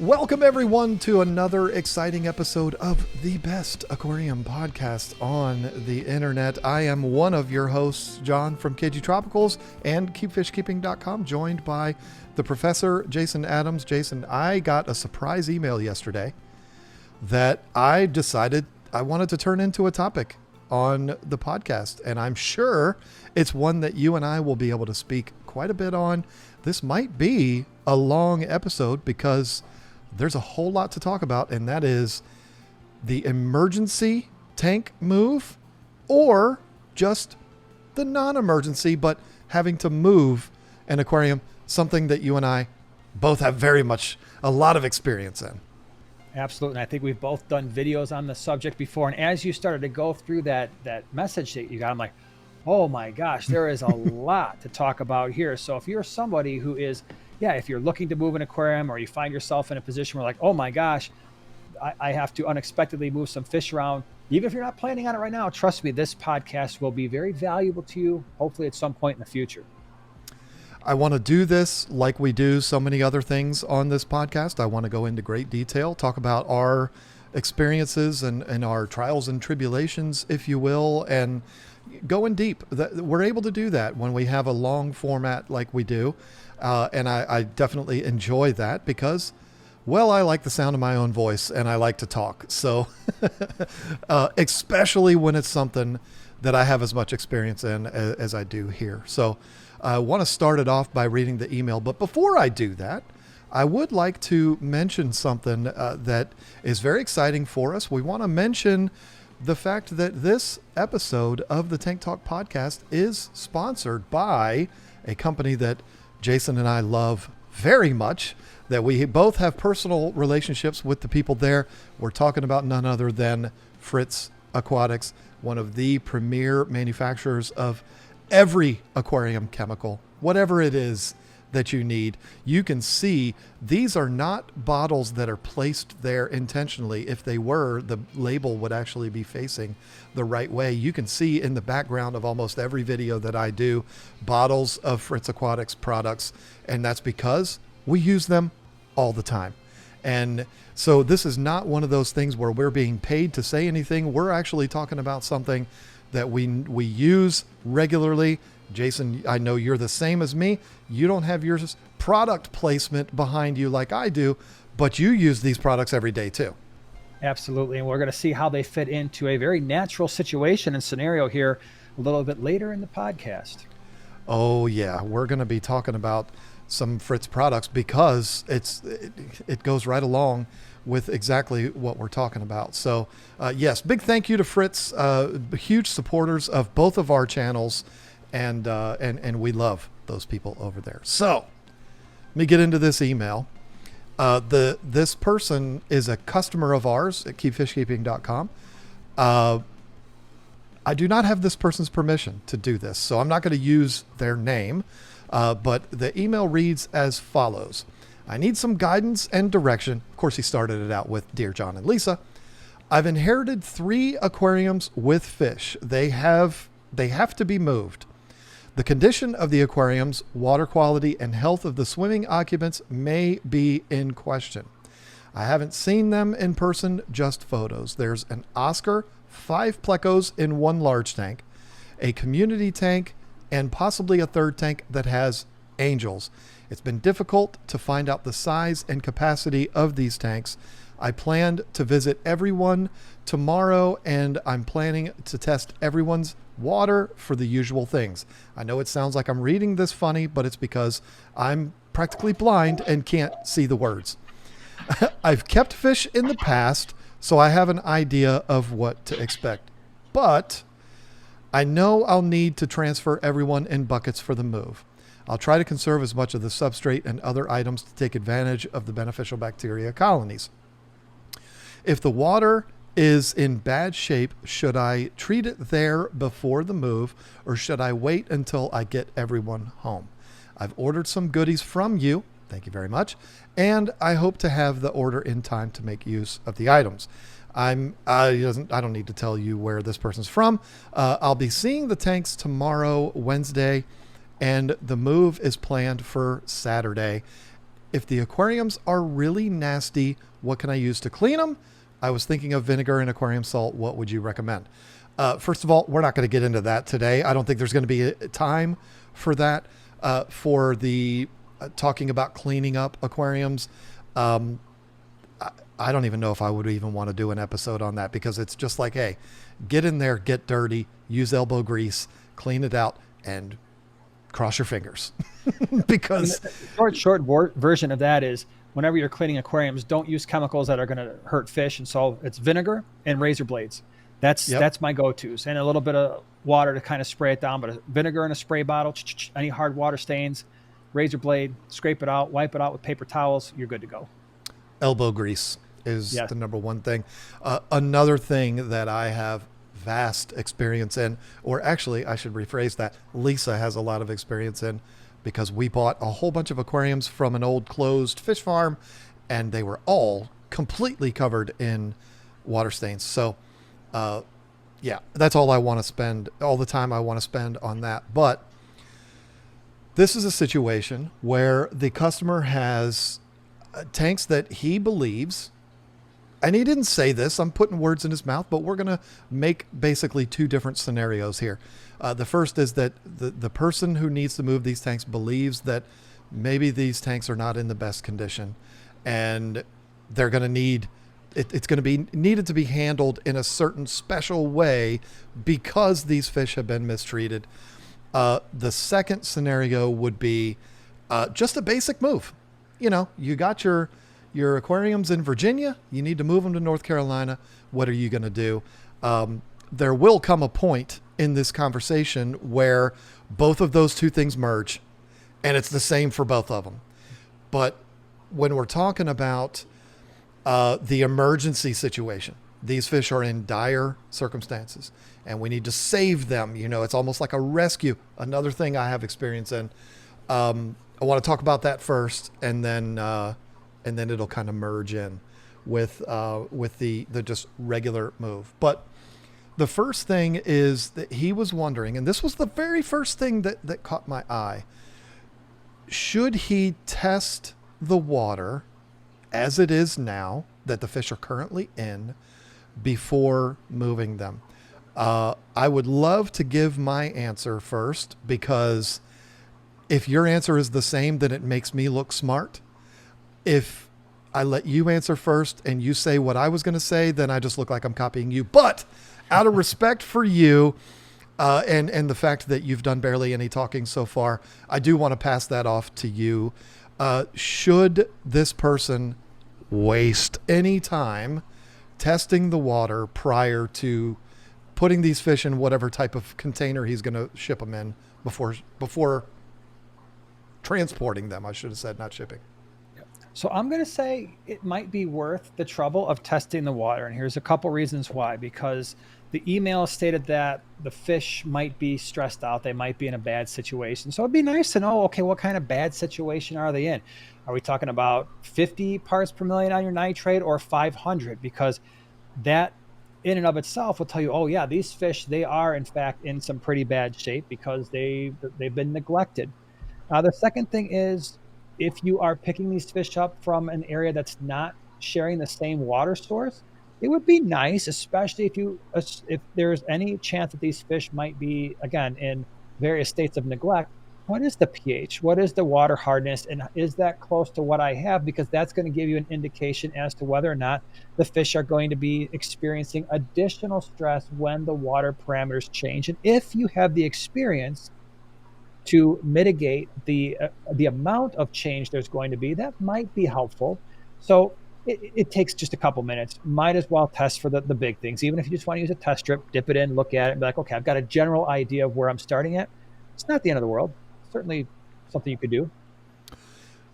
Welcome, everyone, to another exciting episode of the best aquarium podcast on the internet. I am one of your hosts, John from KG Tropicals and KeepFishKeeping.com, joined by the Professor Jason Adams. Jason, I got a surprise email yesterday that I decided I wanted to turn into a topic on the podcast, and I'm sure it's one that you and I will be able to speak quite a bit on. This might be a long episode because there's a whole lot to talk about, and that is the emergency tank move or just the non-emergency, but having to move an aquarium, something that you and I both have very much a lot of experience in. Absolutely. And I think we've both done videos on the subject before. And as you started to go through that message that you got, I'm like, oh my gosh, there is a lot to talk about here. So if you're somebody who is, if you're looking to move an aquarium, or you find yourself in a position where like, oh my gosh, I have to unexpectedly move some fish around, even if you're not planning on it right now, trust me, this podcast will be very valuable to you, hopefully at some point in the future. I want to do this like we do so many other things on this podcast. I want to go into great detail, talk about our experiences and our trials and tribulations, if you will, and go in deep. We're able to do that when we have a long format like we do. And I definitely enjoy that because, well, I like the sound of my own voice and I like to talk. So especially when it's something that I have as much experience in as I do here. So I want to start it off by reading the email. But before I do that, I would like to mention something that is very exciting for us. We want to mention the fact that this episode of the Tank Talk podcast is sponsored by a company that Jason and I love very much, that we both have personal relationships with the people there. We're talking about none other than Fritz Aquatics, one of the premier manufacturers of every aquarium chemical, whatever it is that you need. You can see these are not bottles that are placed there intentionally. If they were, the label would actually be facing the right way. You can see in the background of almost every video that I do bottles of Fritz Aquatics products, and that's because we use them all the time. And so this is not one of those things where we're being paid to say anything. We're actually talking about something that we use regularly. Jason, I know you're the same as me. You don't have your product placement behind you like I do, but you use these products every day too. Absolutely. And we're going to see how they fit into a very natural situation and scenario here a little bit later in the podcast. Oh yeah. We're going to be talking about some Fritz products because it goes right along with exactly what we're talking about. So yes, big thank you to Fritz, huge supporters of both of our channels. And we love those people over there. So let me get into this email. This person is a customer of ours at KeepFishKeeping.com. I do not have this person's permission to do this, so I'm not going to use their name. But the email reads as follows. I need some guidance and direction. Of course, he started it out with Dear John and Lisa. I've inherited 3 aquariums with fish. They have to be moved. The condition of the aquariums, water quality, and health of the swimming occupants may be in question. I haven't seen them in person, just photos. There's an Oscar, 5 plecos in 1 large tank, a community tank, and possibly a 3rd tank that has angels. It's been difficult to find out the size and capacity of these tanks. I planned to visit everyone tomorrow, and I'm planning to test everyone's water for the usual things. I know it sounds like I'm reading this funny, but it's because I'm practically blind and can't see the words. I've kept fish in the past, so I have an idea of what to expect. But I know I'll need to transfer everyone in buckets for the move. I'll try to conserve as much of the substrate and other items to take advantage of the beneficial bacteria colonies. If the water is in bad shape, should I treat it there before the move, or should I wait until I get everyone home? I've ordered some goodies from you. Thank you very much. And I hope to have the order in time to make use of the items. I don't need to tell you where this person's from. I'll be seeing the tanks tomorrow, Wednesday, and the move is planned for Saturday. if the aquariums are really nasty, what can I use to clean them? I was thinking of vinegar and aquarium salt. What would you recommend? First of all, we're not going to get into that today. I don't think there's going to be a time for that, for the talking about cleaning up aquariums. I don't even know if I would even want to do an episode on that, because it's just like, hey, get in there, get dirty, use elbow grease, clean it out, and cross your fingers. Because the short version of that is, whenever you're cleaning aquariums, don't use chemicals that are going to hurt fish. And so it's vinegar and razor blades. That's my go-tos, and a little bit of water to kind of spray it down, but a vinegar in a spray bottle, any hard water stains, razor blade, scrape it out, wipe it out with paper towels. You're good to go. Elbow grease is the number one thing. Another thing that I have vast experience in, or actually I should rephrase that, Lisa has a lot of experience in, because we bought a whole bunch of aquariums from an old closed fish farm, and they were all completely covered in water stains. So that's all I want to spend, all the time I want to spend on that. But this is a situation where the customer has tanks that he believes, and he didn't say this, I'm putting words in his mouth, but we're going to make basically two different scenarios here. The first is that the person who needs to move these tanks believes that maybe these tanks are not in the best condition, and they're going to need, it's going to be needed to be handled in a certain special way because these fish have been mistreated. The second scenario would be just a basic move. You know, you got your aquariums in Virginia, you need to move them to North Carolina. What are you going to do? There will come a point in this conversation where both of those two things merge, and it's the same for both of them. But when we're talking about the emergency situation, these fish are in dire circumstances and we need to save them. You know, it's almost like a rescue. Another thing I have experience in. I want to talk about that first, and then it'll kind of merge in with the just regular move. But the first thing is that he was wondering, and this was the very first thing that caught my eye. Should he test the water as it is now that the fish are currently in before moving them? I would love to give my answer first, because if your answer is the same, then it makes me look smart. If I let you answer first and you say what I was going to say, then I just look like I'm copying you. But out of respect for you, and the fact that you've done barely any talking so far, I do want to pass that off to you. Should this person waste any time testing the water prior to putting these fish in whatever type of container he's going to ship them in before transporting them? I should have said not shipping. So I'm going to say it might be worth the trouble of testing the water. And here's a couple reasons why. Because the email stated that the fish might be stressed out. They might be in a bad situation. So it'd be nice to know, okay, what kind of bad situation are they in? Are we talking about 50 parts per million on your nitrate or 500? Because that in and of itself will tell you, oh yeah, these fish, they are in fact in some pretty bad shape because they've been neglected. The second thing is, if you are picking these fish up from an area that's not sharing the same water source, it would be nice, especially if there's any chance that these fish might be, again, in various states of neglect. What is the pH? What is the water hardness? And is that close to what I have? Because that's going to give you an indication as to whether or not the fish are going to be experiencing additional stress when the water parameters change. And if you have the experience to mitigate the amount of change there's going to be, that might be helpful. So it takes just a couple minutes. Might as well test for the big things. Even if you just want to use a test strip, dip it in, look at it, and be like, okay, I've got a general idea of where I'm starting at. It's not the end of the world. Certainly something you could do.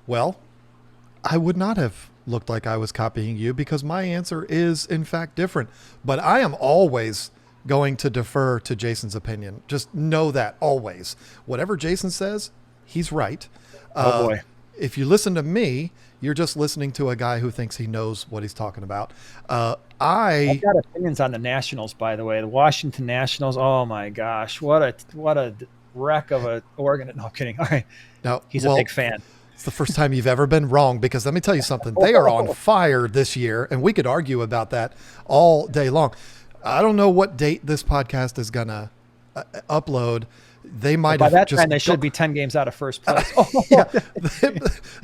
Well, I would not have looked like I was copying you, because my answer is in fact different. But I am always going to defer to Jason's opinion. Just know that, always. Whatever Jason says, he's right. Oh boy. If you listen to me, you're just listening to a guy who thinks he knows what he's talking about. I've got opinions on the Nationals, by the way. The Washington Nationals. Oh my gosh, what a wreck of a organ. No, I'm kidding. All right. Now, he's a big fan. It's the first time you've ever been wrong, because let me tell you something. They are on fire this year, and we could argue about that all day long. I don't know what date this podcast is going to upload. They might By have that just time, they should be 10 games out of first place. yeah,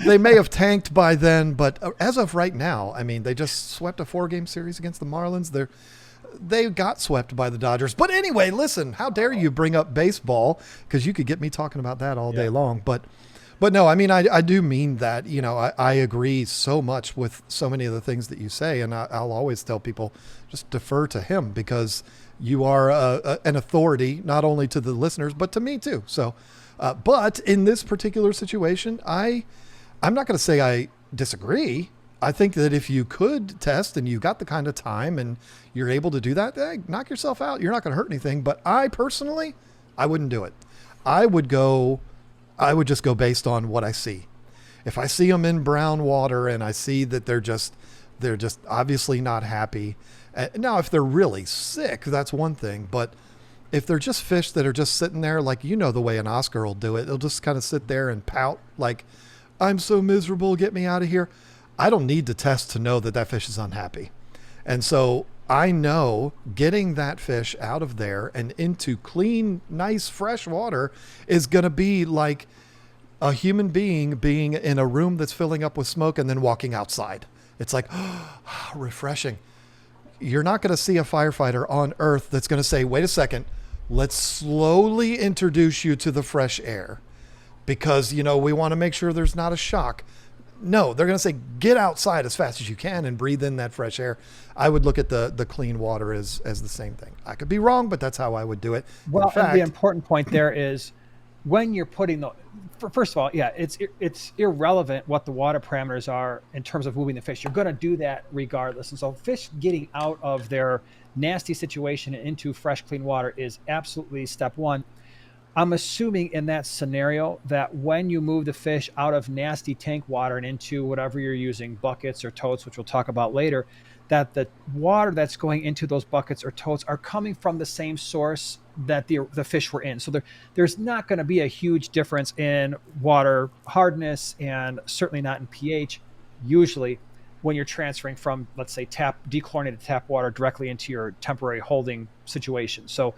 they may have tanked by then, but as of right now, I mean, they just swept a 4-game series against the Marlins. They got swept by the Dodgers. But anyway, listen, how dare you bring up baseball? Because you could get me talking about that all day long. But no, I mean, I do mean that. You know, I agree so much with so many of the things that you say, and I'll always tell people just defer to him, because you are an authority not only to the listeners but to me too. So, but in this particular situation, I'm not going to say I disagree. I think that if you could test and you got the kind of time and you're able to do that, knock yourself out. You're not going to hurt anything. But I personally, I wouldn't do it. I would just go based on what I see. If I see them in brown water and I see that they're just obviously not happy. Now, if they're really sick, that's one thing. But if they're just fish that are just sitting there, like, you know, the way an Oscar will do it, they'll just kind of sit there and pout like, I'm so miserable, get me out of here. I don't need to test to know that fish is unhappy. And so I know getting that fish out of there and into clean, nice, fresh water is going to be like a human being in a room that's filling up with smoke and then walking outside. It's like, oh, refreshing. You're not going to see a firefighter on Earth that's going to say, wait a second, let's slowly introduce you to the fresh air because, you know, we want to make sure there's not a shock. No, they're going to say, get outside as fast as you can and breathe in that fresh air. I would look at the clean water as the same thing. I could be wrong, but that's how I would do it. Well, and the important point there is when you're putting first of all, yeah, it's irrelevant what the water parameters are in terms of moving the fish. You're going to do that regardless. And so fish getting out of their nasty situation and into fresh, clean water is absolutely step one. I'm assuming in that scenario that when you move the fish out of nasty tank water and into whatever you're using, buckets or totes, which we'll talk about later, that the water that's going into those buckets or totes are coming from the same source that the fish were in. So there's not going to be a huge difference in water hardness and certainly not in pH, usually when you're transferring from, let's say, dechlorinated tap water directly into your temporary holding situation. So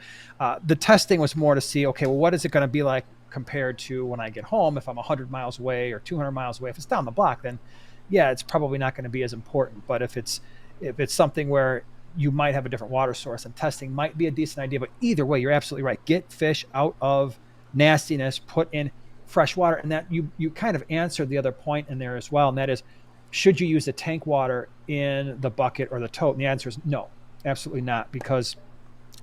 the testing was more to see, okay, well, what is it going to be like compared to when I get home? If I'm 100 miles away or 200 miles away, if it's down the block, then yeah, it's probably not going to be as important. But if it's something where you might have a different water source, and testing might be a decent idea. But either way, you're absolutely right. Get fish out of nastiness, put in fresh water. And that you kind of answered the other point in there as well. And that is, should you use the tank water in the bucket or the tote? And the answer is no, absolutely not, because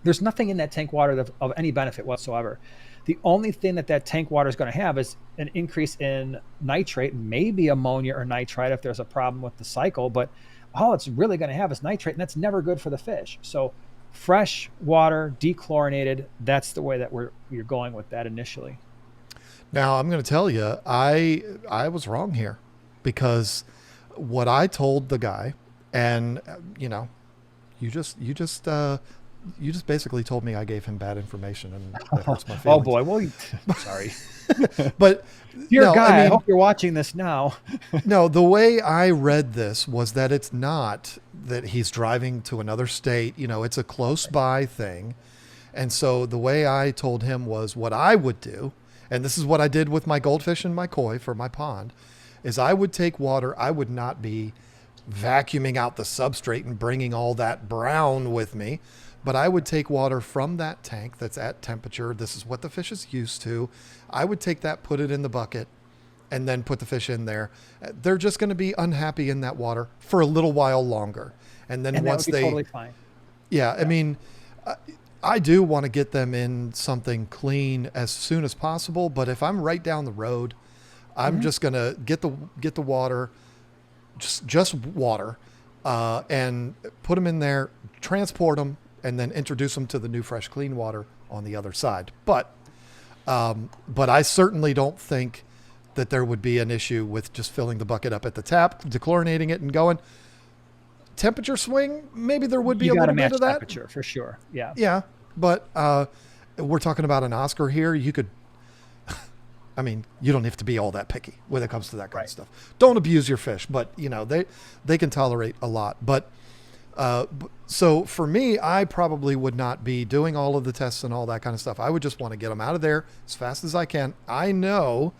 there's nothing in that tank water of any benefit whatsoever. The only thing that tank water is going to have is an increase in nitrate, maybe ammonia or nitrite if there's a problem with the cycle, but all it's really going to have is nitrate, and that's never good for the fish. So fresh water, dechlorinated, that's the way that you're going with that initially. Now, I'm going to tell you, I was wrong here, because what I told the guy, and you know, you just basically told me I gave him bad information, and that hurts my feelings. Oh boy, well, sorry. But dear guy, I hope you're watching this now. No, the way I read this was that it's not that he's driving to another state. You know, it's a close by thing. And so the way I told him was what I would do, and this is what I did with my goldfish and my koi for my pond, is I would take water. I would not be vacuuming out the substrate and bringing all that brown with me. But I would take water from that tank that's at temperature. This is what the fish is used to. I would take that, put it in the bucket, and then put the fish in there. They're just going to be unhappy in that water for a little while longer. And then once that would be totally fine. Yeah, I mean, I do want to get them in something clean as soon as possible. But if I'm right down the road, I'm just going to get the water, just water, and put them in there, transport them, and then introduce them to the new fresh clean water on the other side. But I certainly don't think that there would be an issue with just filling the bucket up at the tap, dechlorinating it, and going. Temperature swing, maybe there would be a little bit of that. Temperature for sure. Yeah. Yeah, but we're talking about an Oscar here. You could I mean, you don't have to be all that picky when it comes to that kind of Right. stuff. Don't abuse your fish, but you know, they can tolerate a lot. But so for me, I probably would not be doing all of the tests and all that kind of stuff. I would just want to get them out of there as fast as I can. I know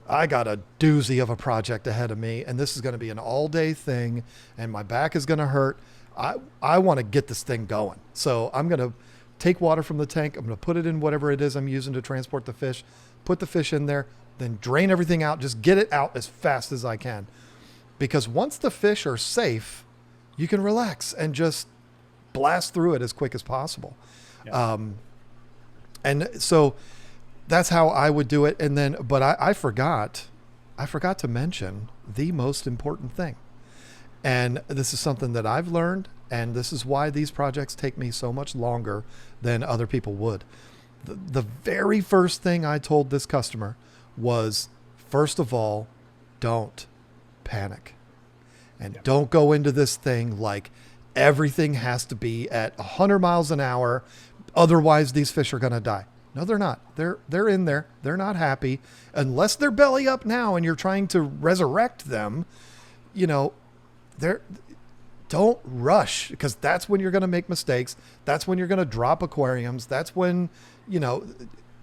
I got a doozy of a project ahead of me, and this is going to be an all-day thing, and my back is going to hurt. I want to get this thing going. So I'm going to take water from the tank. I'm going to put it in whatever it is I'm using to transport the fish, put the fish in there, then drain everything out, just get it out as fast as I can. Because once the fish are safe, you can relax and just blast through it as quick as possible. Yeah. And so that's how I would do it. And then, but I forgot to mention the most important thing. And this is something that I've learned, and this is why these projects take me so much longer than other people would. The very first thing I told this customer was, first of all, don't panic. And don't go into this thing like everything has to be at 100 miles an hour. Otherwise, these fish are going to die. No, they're not. They're in there. They're not happy. Unless they're belly up now and you're trying to resurrect them, you know, don't rush, because that's when you're going to make mistakes. That's when you're going to drop aquariums. That's when, you know,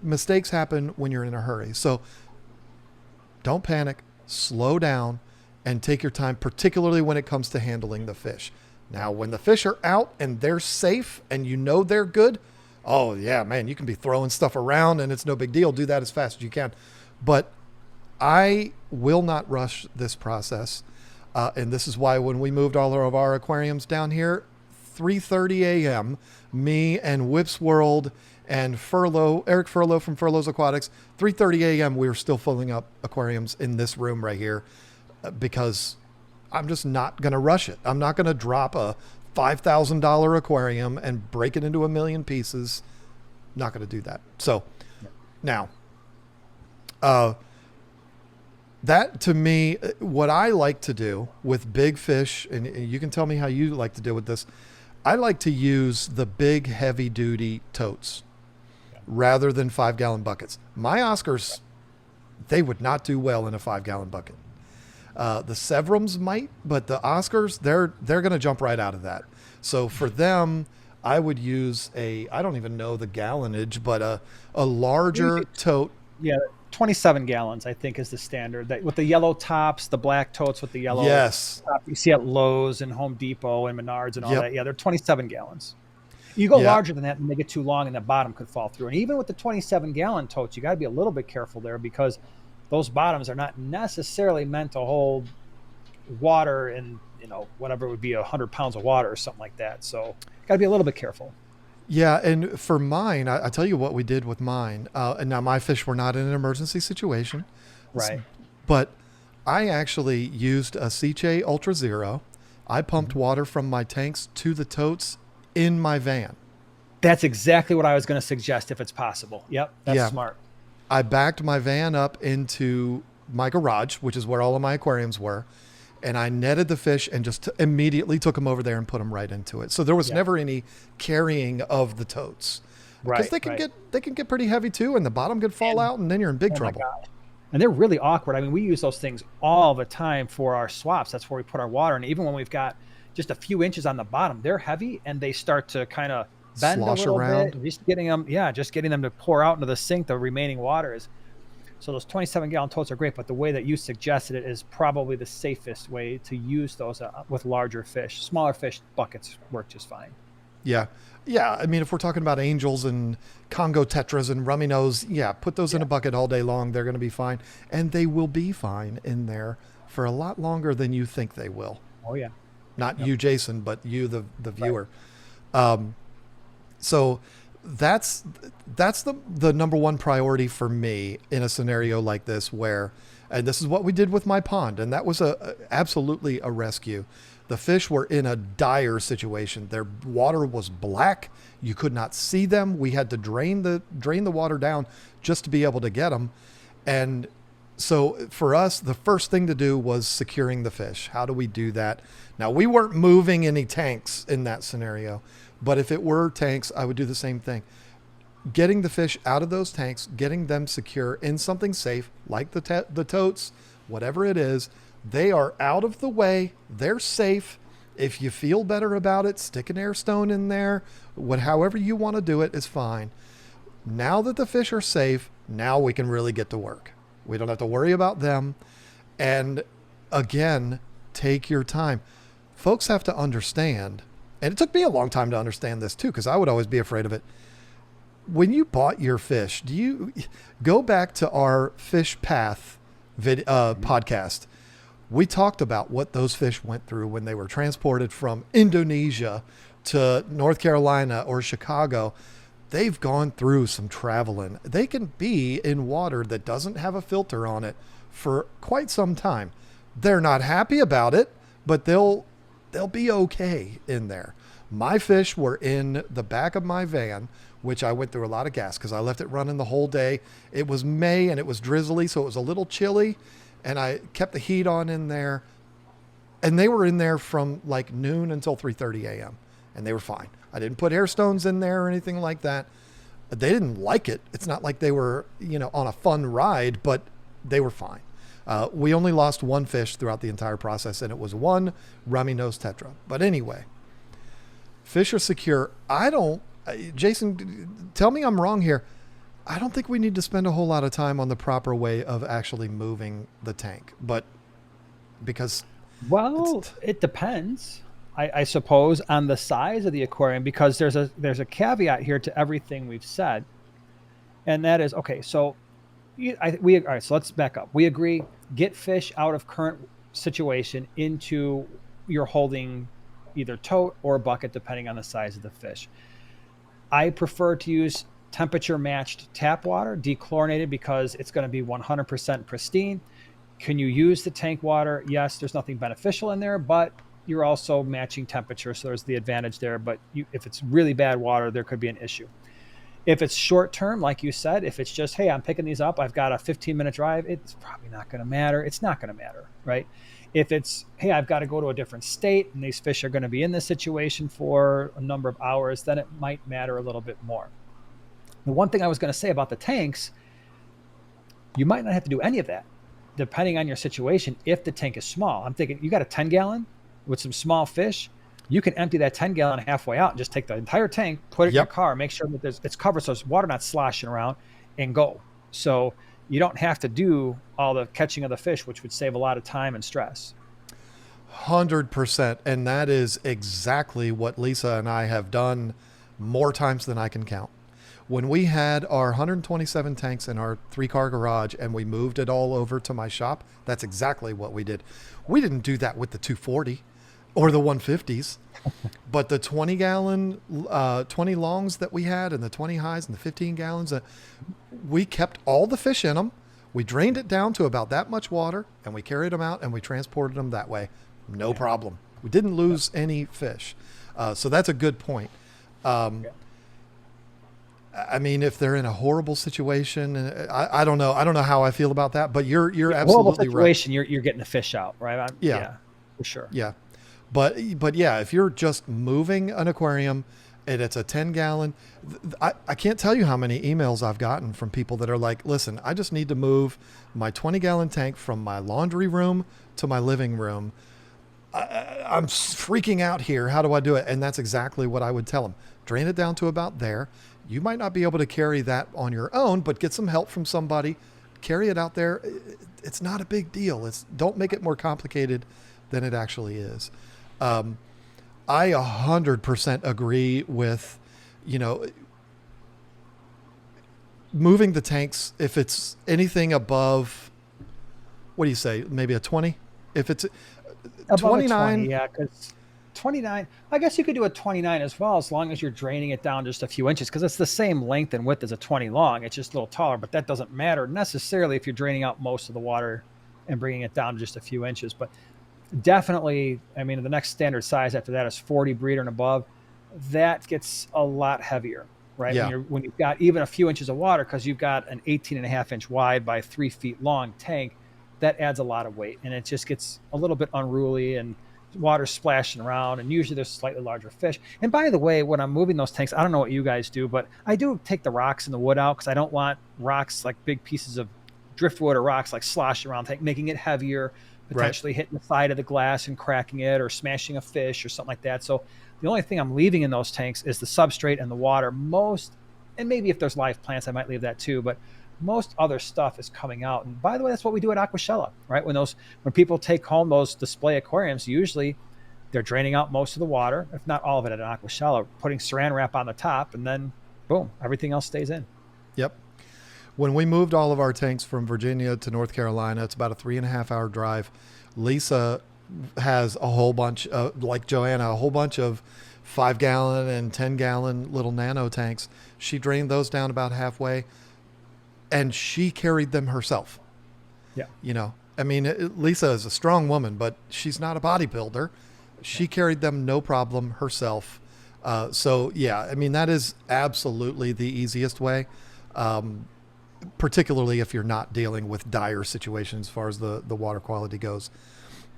mistakes happen when you're in a hurry. So don't panic, slow down, and take your time, particularly when it comes to handling the fish. Now, when the fish are out and they're safe and you know they're good, oh yeah, man, you can be throwing stuff around and it's no big deal. Do that as fast as you can. But I will not rush this process. And this is why when we moved all of our aquariums down here, 3:30 a.m., me and Whip's World and Eric Furlow from Furlow's Aquatics, 3:30 a.m., we were still filling up aquariums in this room right here, because I'm just not going to rush it. I'm not going to drop a $5,000 aquarium and break it into a million pieces. Not going to do that. So now, that to me, what I like to do with big fish, and you can tell me how you like to deal with this. I like to use the big heavy duty totes rather than 5-gallon buckets. My Oscars, they would not do well in a 5-gallon bucket. The Severums might, but the Oscars, they're going to jump right out of that. So for them, I would use I don't even know the gallonage, but a larger tote. Yeah, 27 gallons, I think, is the standard. That with the yellow tops, the black totes with the yellow top, you see at Lowe's and Home Depot and Menards and all that. Yeah, they're 27 gallons. You go larger than that and they get too long and the bottom could fall through. And even with the 27-gallon totes, you got to be a little bit careful there, because those bottoms are not necessarily meant to hold water and, you know, whatever it would be 100 pounds of water or something like that. So got to be a little bit careful. Yeah. And for mine, I tell you what we did with mine. And now my fish were not in an emergency situation. Right. But I actually used a Seche Ultra Zero. I pumped water from my tanks to the totes in my van. That's exactly what I was going to suggest, if it's possible. Yep. That's smart. I backed my van up into my garage, which is where all of my aquariums were, and I netted the fish and just immediately took them over there and put them right into it. So there was never any carrying of the totes, because they can get pretty heavy too, and the bottom could fall out, and then you're in big trouble. And they're really awkward. I mean, we use those things all the time for our swaps. That's where we put our water, and even when we've got just a few inches on the bottom, they're heavy and they start to kind of bend a little bit. Just getting them to pour out into the sink, the remaining water is. So those 27-gallon totes are great, but the way that you suggested it is probably the safest way to use those with larger fish. Smaller fish, buckets work just fine. Yeah. Yeah. I mean, if we're talking about angels and Congo tetras and rummy nose, put those in a bucket all day long. They're going to be fine. And they will be fine in there for a lot longer than you think they will. Oh, yeah. Not you, Jason, but you, the viewer. Right. So that's the number one priority for me in a scenario like this, where, and this is what we did with my pond, and that was absolutely a rescue. The fish were in a dire situation. Their water was black. You could not see them. We had to drain the water down just to be able to get them. And so for us, the first thing to do was securing the fish. How do we do that? Now, we weren't moving any tanks in that scenario, but if it were tanks, I would do the same thing. getting the fish out of those tanks, getting them secure in something safe, like the totes, whatever it is. They are out of the way. They're safe. If you feel better about it, stick an air stone in there. However you want to do it is fine. Now that the fish are safe, now we can really get to work. We don't have to worry about them. And again, take your time. Folks have to understand, and it took me a long time to understand this too, because I would always be afraid of it. When you bought your fish, do you go back to our fish path podcast? We talked about what those fish went through when they were transported from Indonesia to North Carolina or Chicago. They've gone through some traveling. They can be in water that doesn't have a filter on it for quite some time. They're not happy about it, but they'll be okay in there. My fish were in the back of my van, which I went through a lot of gas because I left it running the whole day. It was May and it was drizzly, so it was a little chilly, and I kept the heat on in there. And they were in there from like noon until 3:30 a.m. and they were fine. I didn't put air stones in there or anything like that. They didn't like it. It's not like they were, on a fun ride, but they were fine. We only lost one fish throughout the entire process, and it was one rummy nose tetra. But anyway, fish are secure. Jason, tell me I'm wrong here. I don't think we need to spend a whole lot of time on the proper way of actually moving the tank, but because... Well, it depends, I suppose, on the size of the aquarium, because there's a caveat here to everything we've said, and that is, okay, so all right, so let's back up. We agree, get fish out of current situation into your holding either tote or bucket, depending on the size of the fish. I prefer to use temperature matched tap water, dechlorinated, because it's going to be 100% pristine. Can you use the tank water? Yes, there's nothing beneficial in there, but you're also matching temperature, so there's the advantage there. But if it's really bad water, there could be an issue. If it's short term, like you said, if it's just, hey, I'm picking these up, I've got a 15-minute drive, it's probably not going to matter. It's not going to matter, right? If it's, hey, I've got to go to a different state and these fish are going to be in this situation for a number of hours, then it might matter a little bit more. The one thing I was going to say about the tanks, you might not have to do any of that, depending on your situation. If the tank is small, I'm thinking you got a 10-gallon with some small fish, you can empty that 10-gallon halfway out and just take the entire tank, put it in your car, make sure that it's covered so it's water not sloshing around, and go. So you don't have to do all the catching of the fish, which would save a lot of time and stress. 100%. And that is exactly what Lisa and I have done more times than I can count. When we had our 127 tanks in our 3-car garage and we moved it all over to my shop, that's exactly what we did. We didn't do that with the 240 or the 150s, but the 20-gallon, 20 longs that we had, and the 20 highs and the 15 gallons, we kept all the fish in them. We drained it down to about that much water, and we carried them out and we transported them that way. No problem. We didn't lose any fish. So that's a good point. I mean, if they're in a horrible situation, I don't know. I don't know how I feel about that, but you're absolutely horrible situation, right. You're getting the fish out, right? Yeah, for sure. Yeah. But yeah, if you're just moving an aquarium and it's a 10-gallon, I can't tell you how many emails I've gotten from people that are like, listen, I just need to move my 20-gallon tank from my laundry room to my living room. I'm freaking out here. How do I do it? And that's exactly what I would tell them. Drain it down to about there. You might not be able to carry that on your own, but get some help from somebody. Carry it out there. It's not a big deal. Don't make it more complicated than it actually is. I 100% agree with, moving the tanks. If it's anything above, what do you say? Maybe a 20? If it's above 29. 20, yeah, because 29, I guess you could do a 29 as well, as long as you're draining it down just a few inches, because it's the same length and width as a 20 long. It's just a little taller, but that doesn't matter necessarily if you're draining out most of the water and bringing it down to just a few inches. But definitely, I mean, the next standard size after that is 40 breeder and above. That gets a lot heavier, right? Yeah. When you've got even a few inches of water, because you've got an 18.5-inch wide by 3 feet long tank, that adds a lot of weight, and it just gets a little bit unruly, and water splashing around, and usually there's slightly larger fish. And by the way, when I'm moving those tanks, I don't know what you guys do, but I do take the rocks and the wood out because I don't want rocks, like big pieces of driftwood or rocks, like sloshing around, making it heavier, Right. potentially hitting the side of the glass and cracking it, or smashing a fish or something like that. So the only thing I'm leaving in those tanks is the substrate and the water. And maybe if there's live plants, I might leave that too. But most other stuff is coming out. And by the way, that's what we do at Aquashella, right? When people take home those display aquariums, usually they're draining out most of the water, if not all of it, at an Aquashella, putting saran wrap on the top, and then boom, everything else stays in. Yep. When we moved all of our tanks from Virginia to North Carolina, it's about a 3.5 hour drive. Lisa has a whole bunch of, like Joanna, a whole bunch of 5 gallon and 10 gallon little nano tanks. She drained those down about halfway, and she carried them herself. Yeah. You know, I mean, Lisa is a strong woman, but she's not a bodybuilder. She carried them no problem herself. So yeah, I mean, that is absolutely the easiest way. Particularly if you're not dealing with dire situations as far as the water quality goes.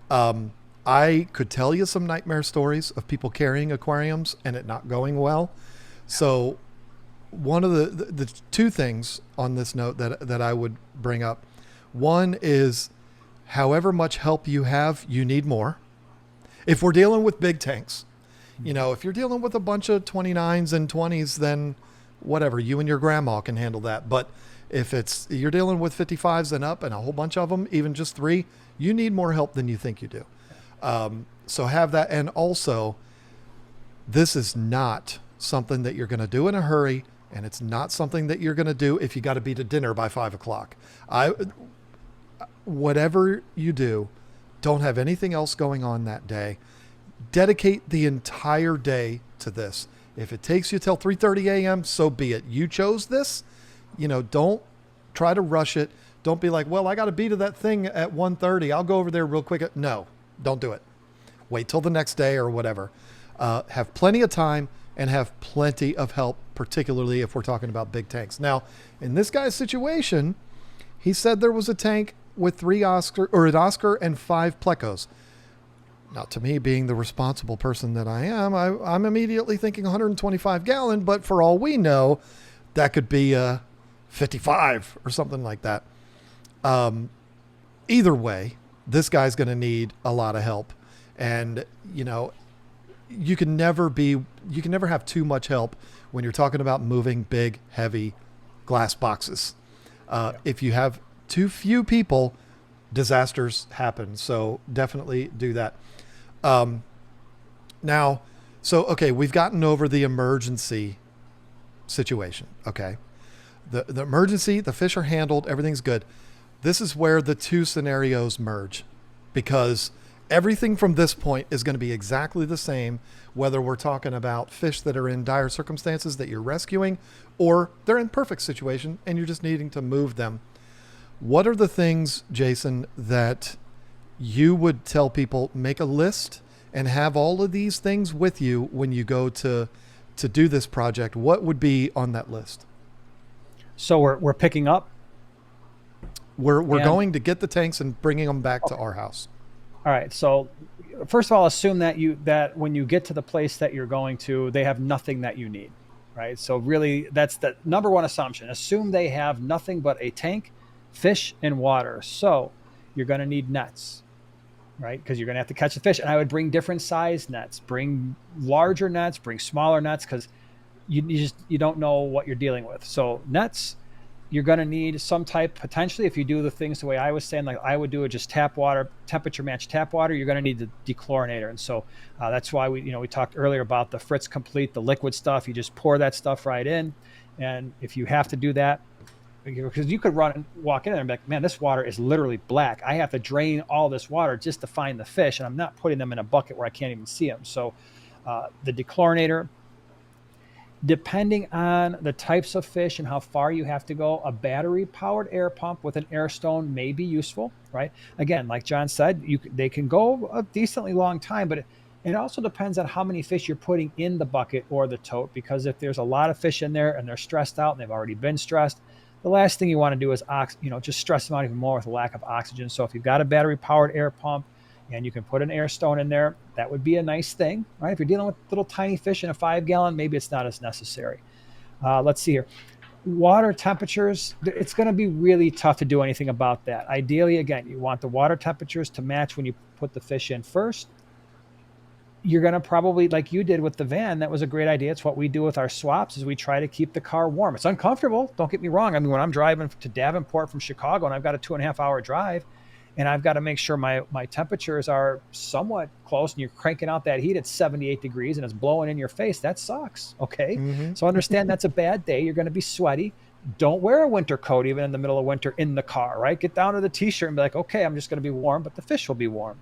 I could tell you some nightmare stories of people carrying aquariums and it not going well. So one of the two things on this note that I would bring up, one is however much help you have, you need more. If we're dealing with big tanks, you know, if you're dealing with a bunch of 29s and 20s, then whatever, you and your grandma can handle that. But if you're dealing with 55s and up and a whole bunch of them, even just 3, you need more help than you think you do. So have that. And also, this is not something that you're going to do in a hurry. And it's not something that you're going to do if you got to be to dinner by 5 o'clock. Whatever you do, don't have anything else going on that day. Dedicate the entire day to this. If it takes you till 3:30 a.m., so be it. You chose this. You know, don't try to rush it. Don't be like, well, I got to be to that thing at 1:30. I'll go over there real quick. No, don't do it. Wait till the next day or whatever. Have plenty of time and have plenty of help, particularly if we're talking about big tanks. Now, in this guy's situation, he said there was a tank with 3 Oscar or an Oscar and 5 plecos. Now, to me, being the responsible person that I am, I'm immediately thinking 125 gallon, but for all we know, that could be 55 or something like that. Either way, this guy's going to need a lot of help. And, you know, you can never have too much help when you're talking about moving big, heavy glass boxes. If you have too few people, disasters happen. So definitely do that. Now, so, okay, we've gotten over the emergency situation. Okay. The emergency, the fish are handled, everything's good. This is where the two scenarios merge, because everything from this point is going to be exactly the same, whether we're talking about fish that are in dire circumstances that you're rescuing, or they're in perfect situation and you're just needing to move them. What are the things, Jason, that you would tell people, make a list and have all of these things with you when you go to do this project? What would be on that list? So we're picking up. We're going to get the tanks and bringing them back to our house. All right. So first of all, assume that when you get to the place that you're going to, they have nothing that you need, right? So really, that's the number one assumption. Assume they have nothing but a tank, fish, and water. So you're going to need nets, right? Because you're going to have to catch the fish. And I would bring different size nets. Bring larger nets. Bring smaller nets, because you don't know what you're dealing with. So nets. You're going to need some type, potentially, if you do the things the way I was saying, like I would do it, just tap water, temperature match tap water, you're going to need the dechlorinator. And so that's why we talked earlier about the Fritz Complete, the liquid stuff. You just pour that stuff right in. And if you have to do that, because you could walk in there and be like, man, this water is literally black. I have to drain all this water just to find the fish. And I'm not putting them in a bucket where I can't even see them. So the dechlorinator, depending on the types of fish and how far you have to go, a battery-powered air pump with an air stone may be useful, right? Again, like John said, they can go a decently long time, but it also depends on how many fish you're putting in the bucket or the tote, because if there's a lot of fish in there and they're stressed out and they've already been stressed, the last thing you want to do is just stress them out even more with a lack of oxygen. So if you've got a battery-powered air pump, and you can put an air stone in there. That would be a nice thing, right? If you're dealing with little tiny fish in a 5 gallon, maybe it's not as necessary. Let's see here. Water temperatures, it's going to be really tough to do anything about that. Ideally, again, you want the water temperatures to match when you put the fish in first. You're going to probably, like you did with the van, that was a great idea. It's what we do with our swaps, is we try to keep the car warm. It's uncomfortable, don't get me wrong. I mean, when I'm driving to Davenport from Chicago and I've got a 2.5 hour drive, and I've got to make sure my temperatures are somewhat close, and you're cranking out that heat at 78 degrees and it's blowing in your face, that sucks. Okay. Mm-hmm. So understand that's a bad day. You're going to be sweaty. Don't wear a winter coat even in the middle of winter in the car, right? Get down to the t-shirt and be like, okay, I'm just going to be warm, but the fish will be warm.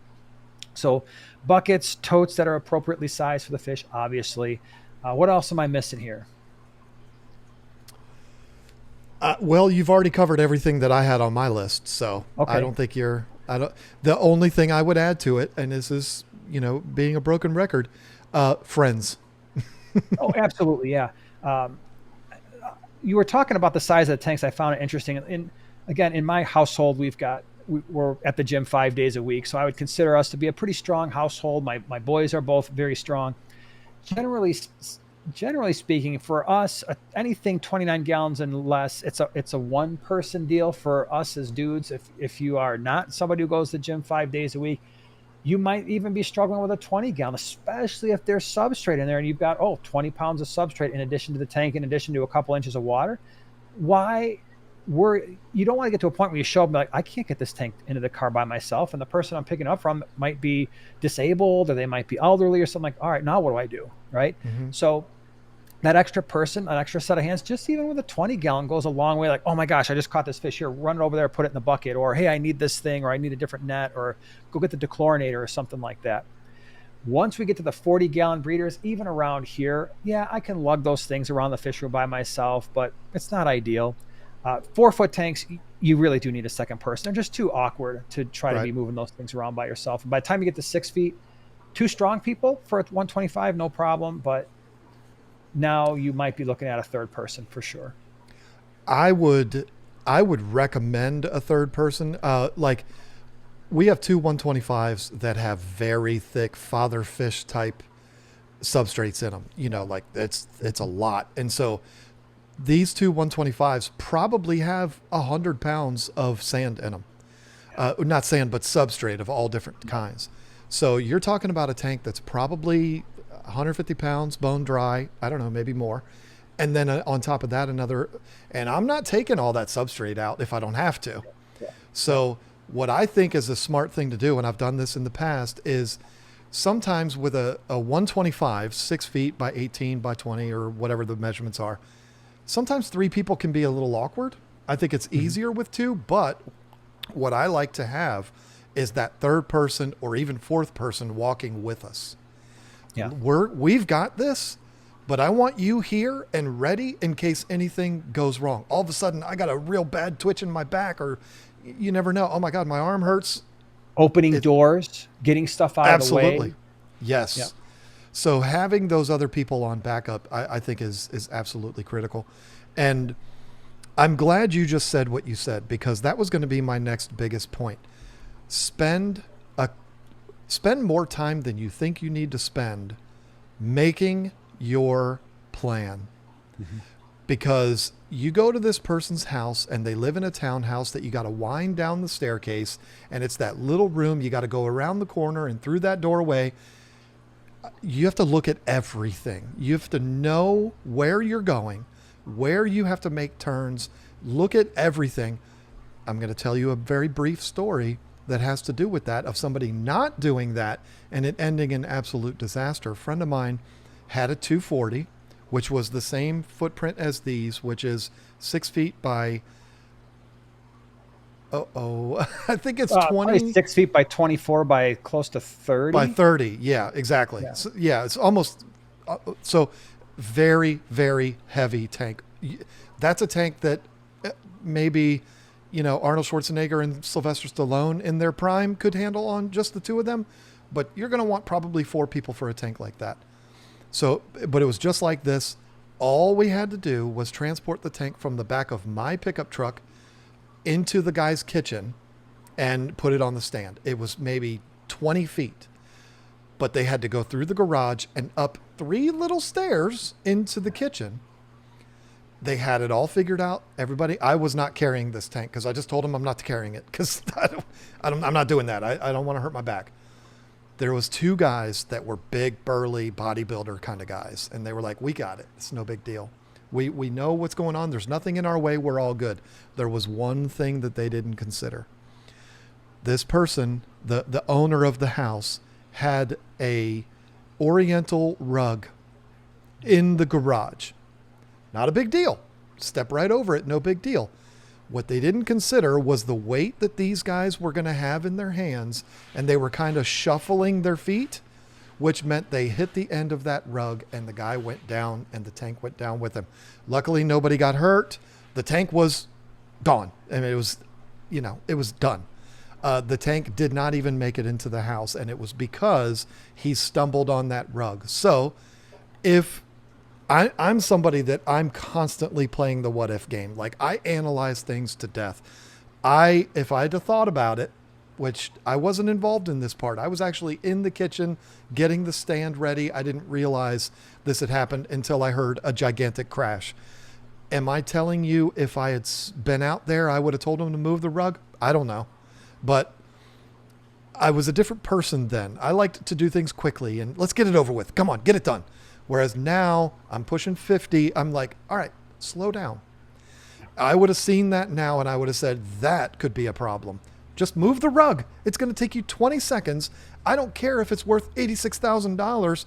So buckets, totes that are appropriately sized for the fish, obviously. What else am I missing here? Well, you've already covered everything that I had on my list, so Okay. I don't think you're. I don't. The only thing I would add to it, and this is, being a broken record, friends. Oh, absolutely. Yeah. You were talking about the size of the tanks. I found it interesting. Again, in my household, we're at the gym 5 days a week. So I would consider us to be a pretty strong household. My boys are both very strong. Generally speaking, for us, anything 29 gallons and less, it's a one person deal for us as dudes. If you are not somebody who goes to the gym 5 days a week, you might even be struggling with a 20 gallon, especially if there's substrate in there and you've got 20 pounds of substrate in addition to the tank, in addition to a couple inches of water. You don't want to get to a point where you show up and be like, I can't get this tank into the car by myself, and the person I'm picking up from might be disabled, or they might be elderly or something. Like, all right, now what do I do? Right. Mm-hmm. So that extra person, an extra set of hands, just even with a 20 gallon goes a long way. Like, oh my gosh, I just caught this fish here, run it over there, put it in the bucket, or hey, I need this thing, or I need a different net, or go get the dechlorinator or something like that. Once we get to the 40 gallon breeders, even around here, yeah, I can lug those things around the fish room by myself, but it's not ideal. 4-foot tanks, you really do need a second person. They're just too awkward to try to be moving those things around by yourself. And by the time you get to 6 feet, 2 strong people for a 125, no problem. But now you might be looking at a third person for sure. I would recommend a third person. Like, we have 2 125s that have very thick father fish type substrates in them. Like it's a lot. And so these 2 125s probably have 100 pounds of sand in them. Not sand, but substrate of all different kinds. So you're talking about a tank that's probably 150 pounds, bone dry. I don't know, maybe more. And then on top of that, and I'm not taking all that substrate out if I don't have to. Yeah. So what I think is a smart thing to do, and I've done this in the past, is sometimes with a 125, 6 feet by 18 by 20 or whatever the measurements are, sometimes 3 people can be a little awkward. I think it's easier with 2, but what I like to have is that third person or even fourth person walking with us. Yeah. We've got this, but I want you here and ready in case anything goes wrong. All of a sudden, I got a real bad twitch in my back, or you never know. Oh my God, my arm hurts. Opening doors, getting stuff out of the way. Absolutely. Yes. Yep. So having those other people on backup, I think is absolutely critical. And I'm glad you just said what you said, because that was going to be my next biggest point. Spend more time than you think you need to spend making your plan. Mm-hmm. Because you go to this person's house and they live in a townhouse that you got to wind down the staircase, and it's that little room. You got to go around the corner and through that doorway. You have to look at everything. You have to know where you're going, where you have to make turns, look at everything. I'm going to tell you a very brief story that has to do with that, of somebody not doing that and it ending in absolute disaster. A friend of mine had a 240, which was the same footprint as these, which is 6 feet by, I think it's 20. 6 feet by 24 by close to 30. By 30. Yeah, exactly. Yeah. So, it's almost, so very, very heavy tank. That's a tank that maybe, Arnold Schwarzenegger and Sylvester Stallone in their prime could handle on just the 2 of them, but you're going to want probably 4 people for a tank like that. So, but it was just like this. All we had to do was transport the tank from the back of my pickup truck into the guy's kitchen and put it on the stand. It was maybe 20 feet. But they had to go through the garage and up 3 little stairs into the kitchen. They had it all figured out. Everybody, I was not carrying this tank because I just told them I'm not carrying it because I'm not doing that. I don't want to hurt my back. There was 2 guys that were big, burly, bodybuilder kind of guys. And they were like, we got it. It's no big deal. We know what's going on. There's nothing in our way. We're all good. There was one thing that they didn't consider. This person, the owner of the house, had a oriental rug in the garage. Not a big deal. Step right over it. No big deal. What they didn't consider was the weight that these guys were going to have in their hands, and they were kind of shuffling their feet, which meant they hit the end of that rug and the guy went down and the tank went down with him. Luckily, nobody got hurt. The tank was gone. I mean, it was done. The tank did not even make it into the house, and it was because he stumbled on that rug. So if I'm somebody that I'm constantly playing the what if game, like I analyze things to death. If I had thought about it, which I wasn't involved in this part, I was actually in the kitchen getting the stand ready. I didn't realize this had happened until I heard a gigantic crash. Am I telling you if I had been out there, I would have told him to move the rug? I don't know. But I was a different person then. I liked to do things quickly and let's get it over with. Come on, get it done. Whereas now I'm pushing 50. I'm like, all right, slow down. I would have seen that now and I would have said that could be a problem. Just move the rug. It's going to take you 20 seconds. I don't care if it's worth $86,000.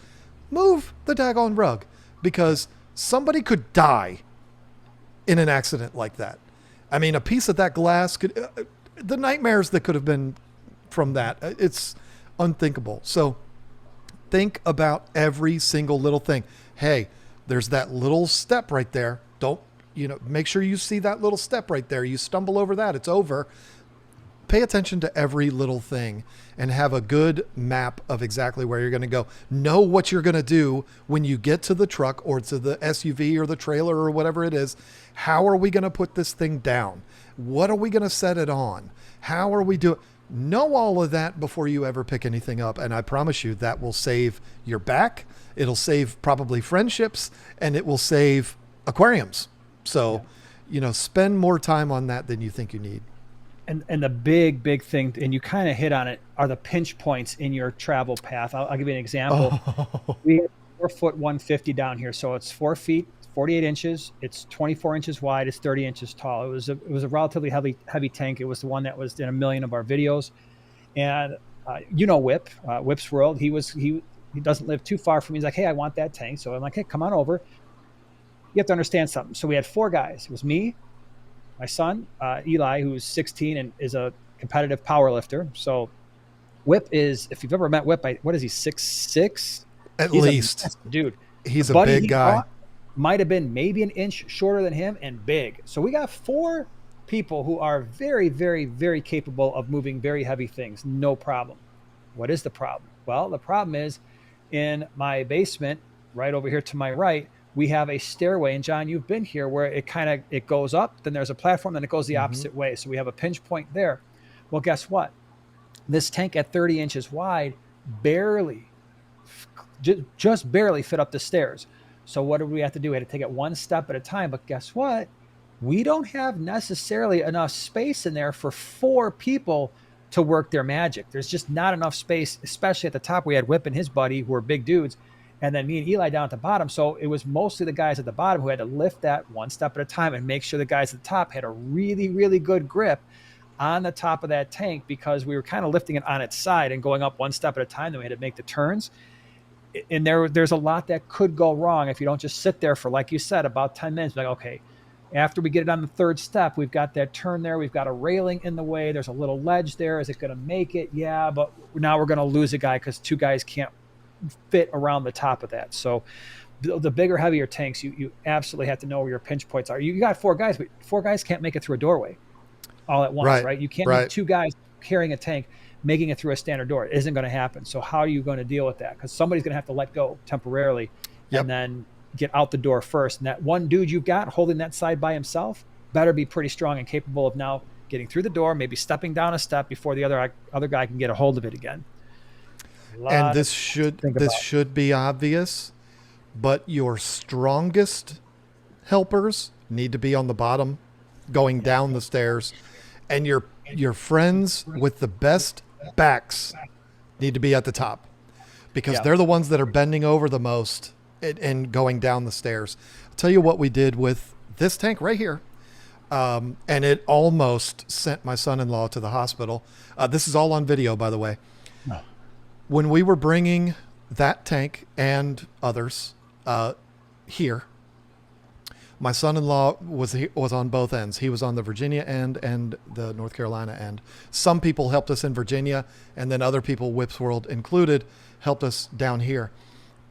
Move the daggone rug because somebody could die in an accident like that. I mean, a piece of that glass could, the nightmares that could have been from that, it's unthinkable. So think about every single little thing. Hey, there's that little step right there. Don't, make sure you see that little step right there. You stumble over that, it's over. Pay attention to every little thing and have a good map of exactly where you're going to go. Know what you're going to do when you get to the truck or to the SUV or the trailer or whatever it is. How are we going to put this thing down? What are we going to set it on? How are we doing? Know all of that before you ever pick anything up. And I promise you that will save your back. It'll save probably friendships and it will save aquariums. So, spend more time on that than you think you need. And the big thing, and you kind of hit on it, are the pinch points in your travel path. I'll give you an example. Oh. We have 4 foot 150 down here. So it's 4 feet, 48 inches. It's 24 inches wide. It's 30 inches tall. It was a relatively heavy tank. It was the one that was in a million of our videos. And Whip, Whip's World, he doesn't live too far from me. He's like, hey, I want that tank. So I'm like, hey, come on over. You have to understand something. So we had 4 guys. It was me, my son, Eli, who's 16 and is a competitive power lifter. So Whip is, if you've ever met Whip, what is he, 6'6"? At least. Dude. He's a big guy. Might have been maybe an inch shorter than him and big. So we got 4 people who are very, very, very capable of moving very heavy things. No problem. What is the problem? Well, the problem is in my basement, right over here to my right, we have a stairway, and John, you've been here, where it goes up, then there's a platform, then it goes the opposite way. So we have a pinch point there. Well, guess what? This tank at 30 inches wide just barely fit up the stairs. So what did we have to do? We had to take it one step at a time. But guess what? We don't have necessarily enough space in there for 4 people to work their magic. There's just not enough space, especially at the top. We had Whip and his buddy, who were big dudes, and then me and Eli down at the bottom. So it was mostly the guys at the bottom who had to lift that one step at a time and make sure the guys at the top had a really, really good grip on the top of that tank, because we were kind of lifting it on its side and going up one step at a time. Then we had to make the turns. And there's a lot that could go wrong if you don't just sit there for, like you said, about 10 minutes. Like, okay, after we get it on the 3rd step, we've got that turn there. We've got a railing in the way. There's a little ledge there. Is it going to make it? Yeah, but now we're going to lose a guy because 2 guys can't fit around the top of that. So the bigger, heavier tanks, you absolutely have to know where your pinch points are. You got 4 guys, but 4 guys can't make it through a doorway all at once, right? You can't have 2 guys carrying a tank making it through a standard door. It isn't going to happen. So how are you going to deal with that? Because somebody's going to have to let go temporarily and then get out the door first. And that one dude you've got holding that side by himself better be pretty strong and capable of now getting through the door, maybe stepping down a step before the other guy can get a hold of it again. A And lot of to think this about. should be obvious, but your strongest helpers need to be on the bottom going Yeah. down the stairs, and your friends with the best backs need to be at the top because Yeah. they're the ones that are bending over the most and going down the stairs. I'll tell you what we did with this tank right here. And it almost sent my son-in-law to the hospital. This is all on video, by the way. Oh. When we were bringing that tank and others here, my son-in-law was on both ends. He was on the Virginia end and the North Carolina end. Some people helped us in Virginia, and then other people, Whips World included, helped us down here.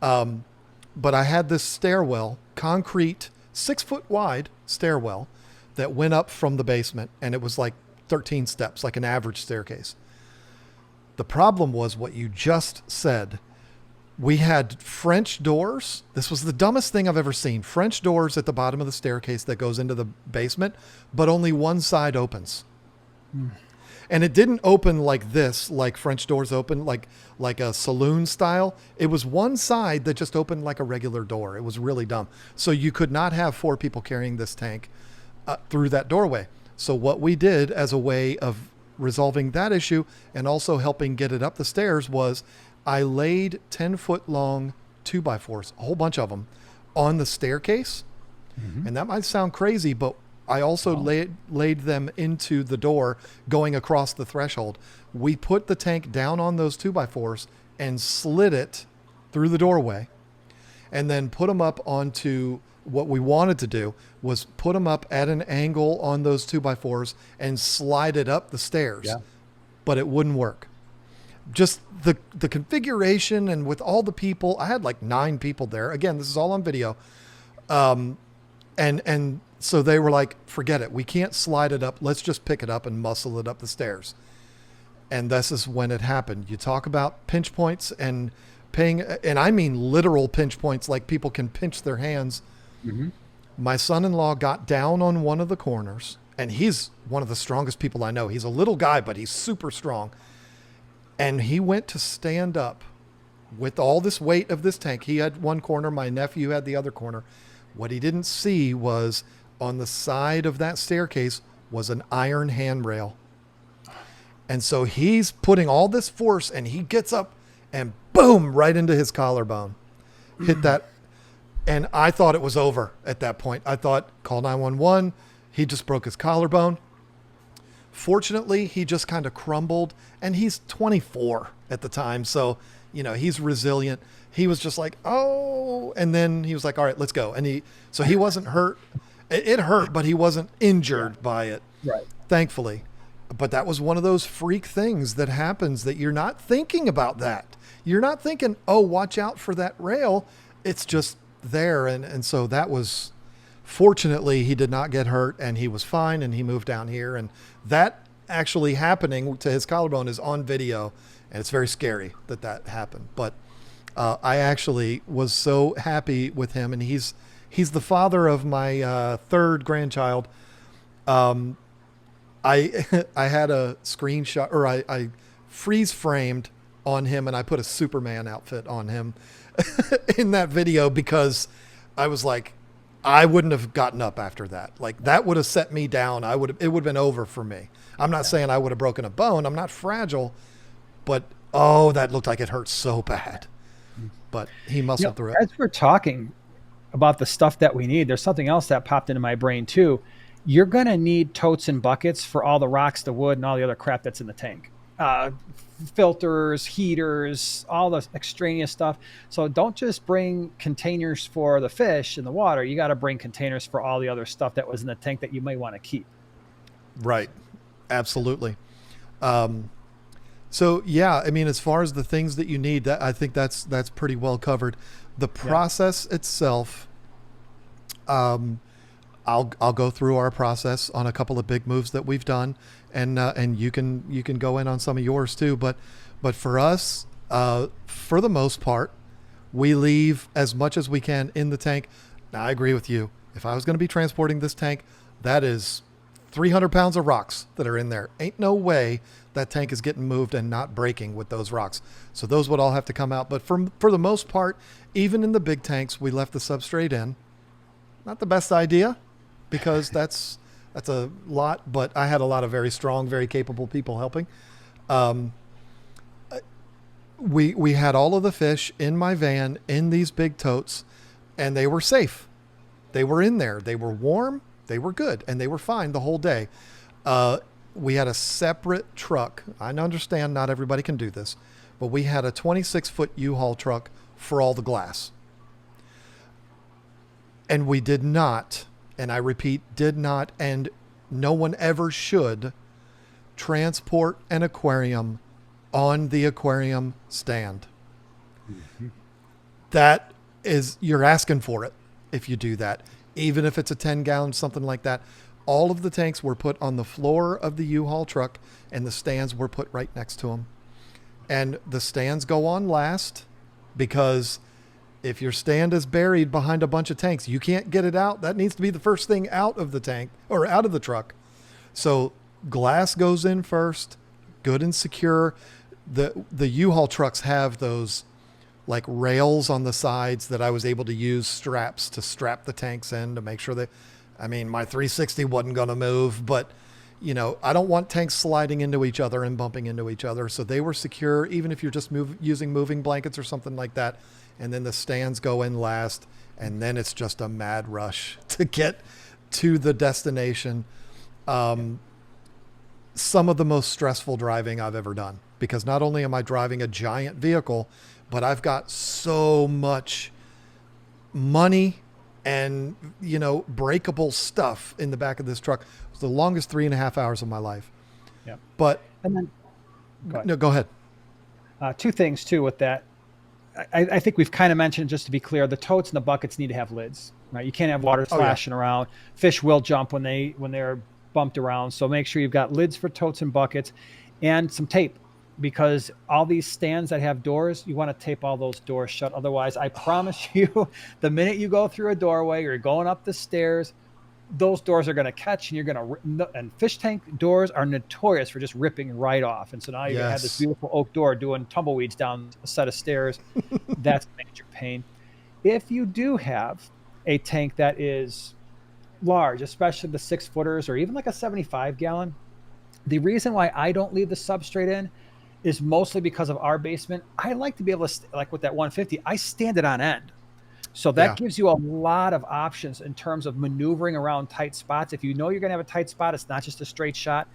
But I had this stairwell, concrete, 6 foot wide stairwell that went up from the basement, and it was like 13 steps, like an average staircase. The problem was what you just said. We had French doors. This was the dumbest thing I've ever seen. French doors at the bottom of the staircase that goes into the basement, but only one side opens. And it didn't open like this, like French doors open, like a saloon style. It was one side that just opened like a regular door. It was really dumb. So you could not have 4 people carrying this tank through that doorway. So what we did as a way of resolving that issue and also helping get it up the stairs was I laid 10-foot long 2x4s, a whole bunch of them, on the staircase. Mm-hmm. And that might sound crazy, but I also laid them into the door going across the threshold. We put the tank down on those 2x4s and slid it through the doorway, and then put them up onto what we wanted to do was put them up at an angle on those 2x4s and slide it up the stairs. Yeah. But it wouldn't work. Just the configuration, and with all the people, I had like 9 people there. Again, this is all on video. And so they were like, forget it. We can't slide it up. Let's just pick it up and muscle it up the stairs. And this is when it happened. You talk about pinch points and paying, and I mean literal pinch points, like people can pinch their hands. Mm-hmm. My son-in-law got down on one of the corners, and he's one of the strongest people I know. He's a little guy, but he's super strong. And he went to stand up with all this weight of this tank. He had one corner, my nephew had the other corner. What he didn't see was on the side of that staircase was an iron handrail. And so he's putting all this force, and he gets up and boom, right into his collarbone. Hit that. And I thought it was over at that point. I thought, call 911. He just broke his collarbone. Fortunately, he just kind of crumbled, and he's 24 at the time. So, you know, he's resilient. He was just like, oh, and then he was like, all right, let's go. And he wasn't hurt. It hurt, but he wasn't injured by it. Right. Thankfully. But that was one of those freak things that happens that you're not thinking about that. You're not thinking, oh, watch out for that rail. It's just there. And so that was, fortunately, he did not get hurt, and he was fine, and he moved down here. And that actually happening to his collarbone is on video, and it's very scary that happened. But I actually was so happy with him, and he's the father of my third grandchild. I had a screenshot, or I freeze framed on him, and I put a Superman outfit on him in that video because I was like, I wouldn't have gotten up after that. Like, that would have set me down. It would have been over for me. I'm not saying I would have broken a bone. I'm not fragile, but oh, that looked like it hurt so bad. But he muscled through it. As we're talking about the stuff that we need, there's something else that popped into my brain too. You're going to need totes and buckets for all the rocks, the wood, and all the other crap that's in the tank. Filters, heaters, all the extraneous stuff. So don't just bring containers for the fish in the water. You got to bring containers for all the other stuff that was in the tank that you might want to keep. Right. Absolutely. So yeah, I mean, as far as the things that you need, I think that's pretty well covered. The process itself, I'll go through our process on a couple of big moves that we've done, and you can go in on some of yours too. But for us, for the most part, we leave as much as we can in the tank. Now, I agree with you. If I was going to be transporting this tank, that is 300 pounds of rocks that are in there. Ain't no way that tank is getting moved and not breaking with those rocks. So those would all have to come out. But for the most part, even in the big tanks, we left the substrate in. Not the best idea, because that's a lot, but I had a lot of very strong, very capable people helping. We had all of the fish in my van in these big totes, and they were safe. They were in there. They were warm. They were good, and they were fine the whole day. We had a separate truck. I understand not everybody can do this, but we had a 26-foot U-Haul truck for all the glass. And we did not, and I repeat, did not, and no one ever should transport an aquarium on the aquarium stand. Mm-hmm. That is, you're asking for it if you do that. Even if it's a 10-gallon, something like that. All of the tanks were put on the floor of the U-Haul truck, and the stands were put right next to them. And the stands go on last, because if your stand is buried behind a bunch of tanks, you can't get it out. That needs to be the first thing out of the tank or out of the truck. So glass goes in first, good and secure. The U-Haul trucks have those like rails on the sides that I was able to use straps to strap the tanks in to make sure that, I mean, my 360 wasn't going to move, but you know, I don't want tanks sliding into each other and bumping into each other. So they were secure, even if you're just using moving blankets or something like that. And then the stands go in last, and then it's just a mad rush to get to the destination. Some of the most stressful driving I've ever done, because not only am I driving a giant vehicle, but I've got so much money and, you know, breakable stuff in the back of this truck. It was the longest 3.5 hours of my life. Yeah. But and then go ahead. Two things too with that. I think we've kind of mentioned, just to be clear, the totes and the buckets need to have lids, right? You can't have water splashing around. Fish will jump when they're bumped around. So make sure you've got lids for totes and buckets, and some tape, because all these stands that have doors, you want to tape all those doors shut. Otherwise, I promise you, the minute you go through a doorway or you're going up the stairs, those doors are going to catch, and you're going to, and fish tank doors are notorious for just ripping right off. And so now you're going to have this beautiful oak door doing tumbleweeds down a set of stairs. That's a major pain. If you do have a tank that is large, especially the 6-footers or even like a 75-gallon, the reason why I don't leave the substrate in is mostly because of our basement. I like to be able to, like with that 150, I stand it on end. So that gives you a lot of options in terms of maneuvering around tight spots. If you know you're going to have a tight spot, it's not just a straight shot.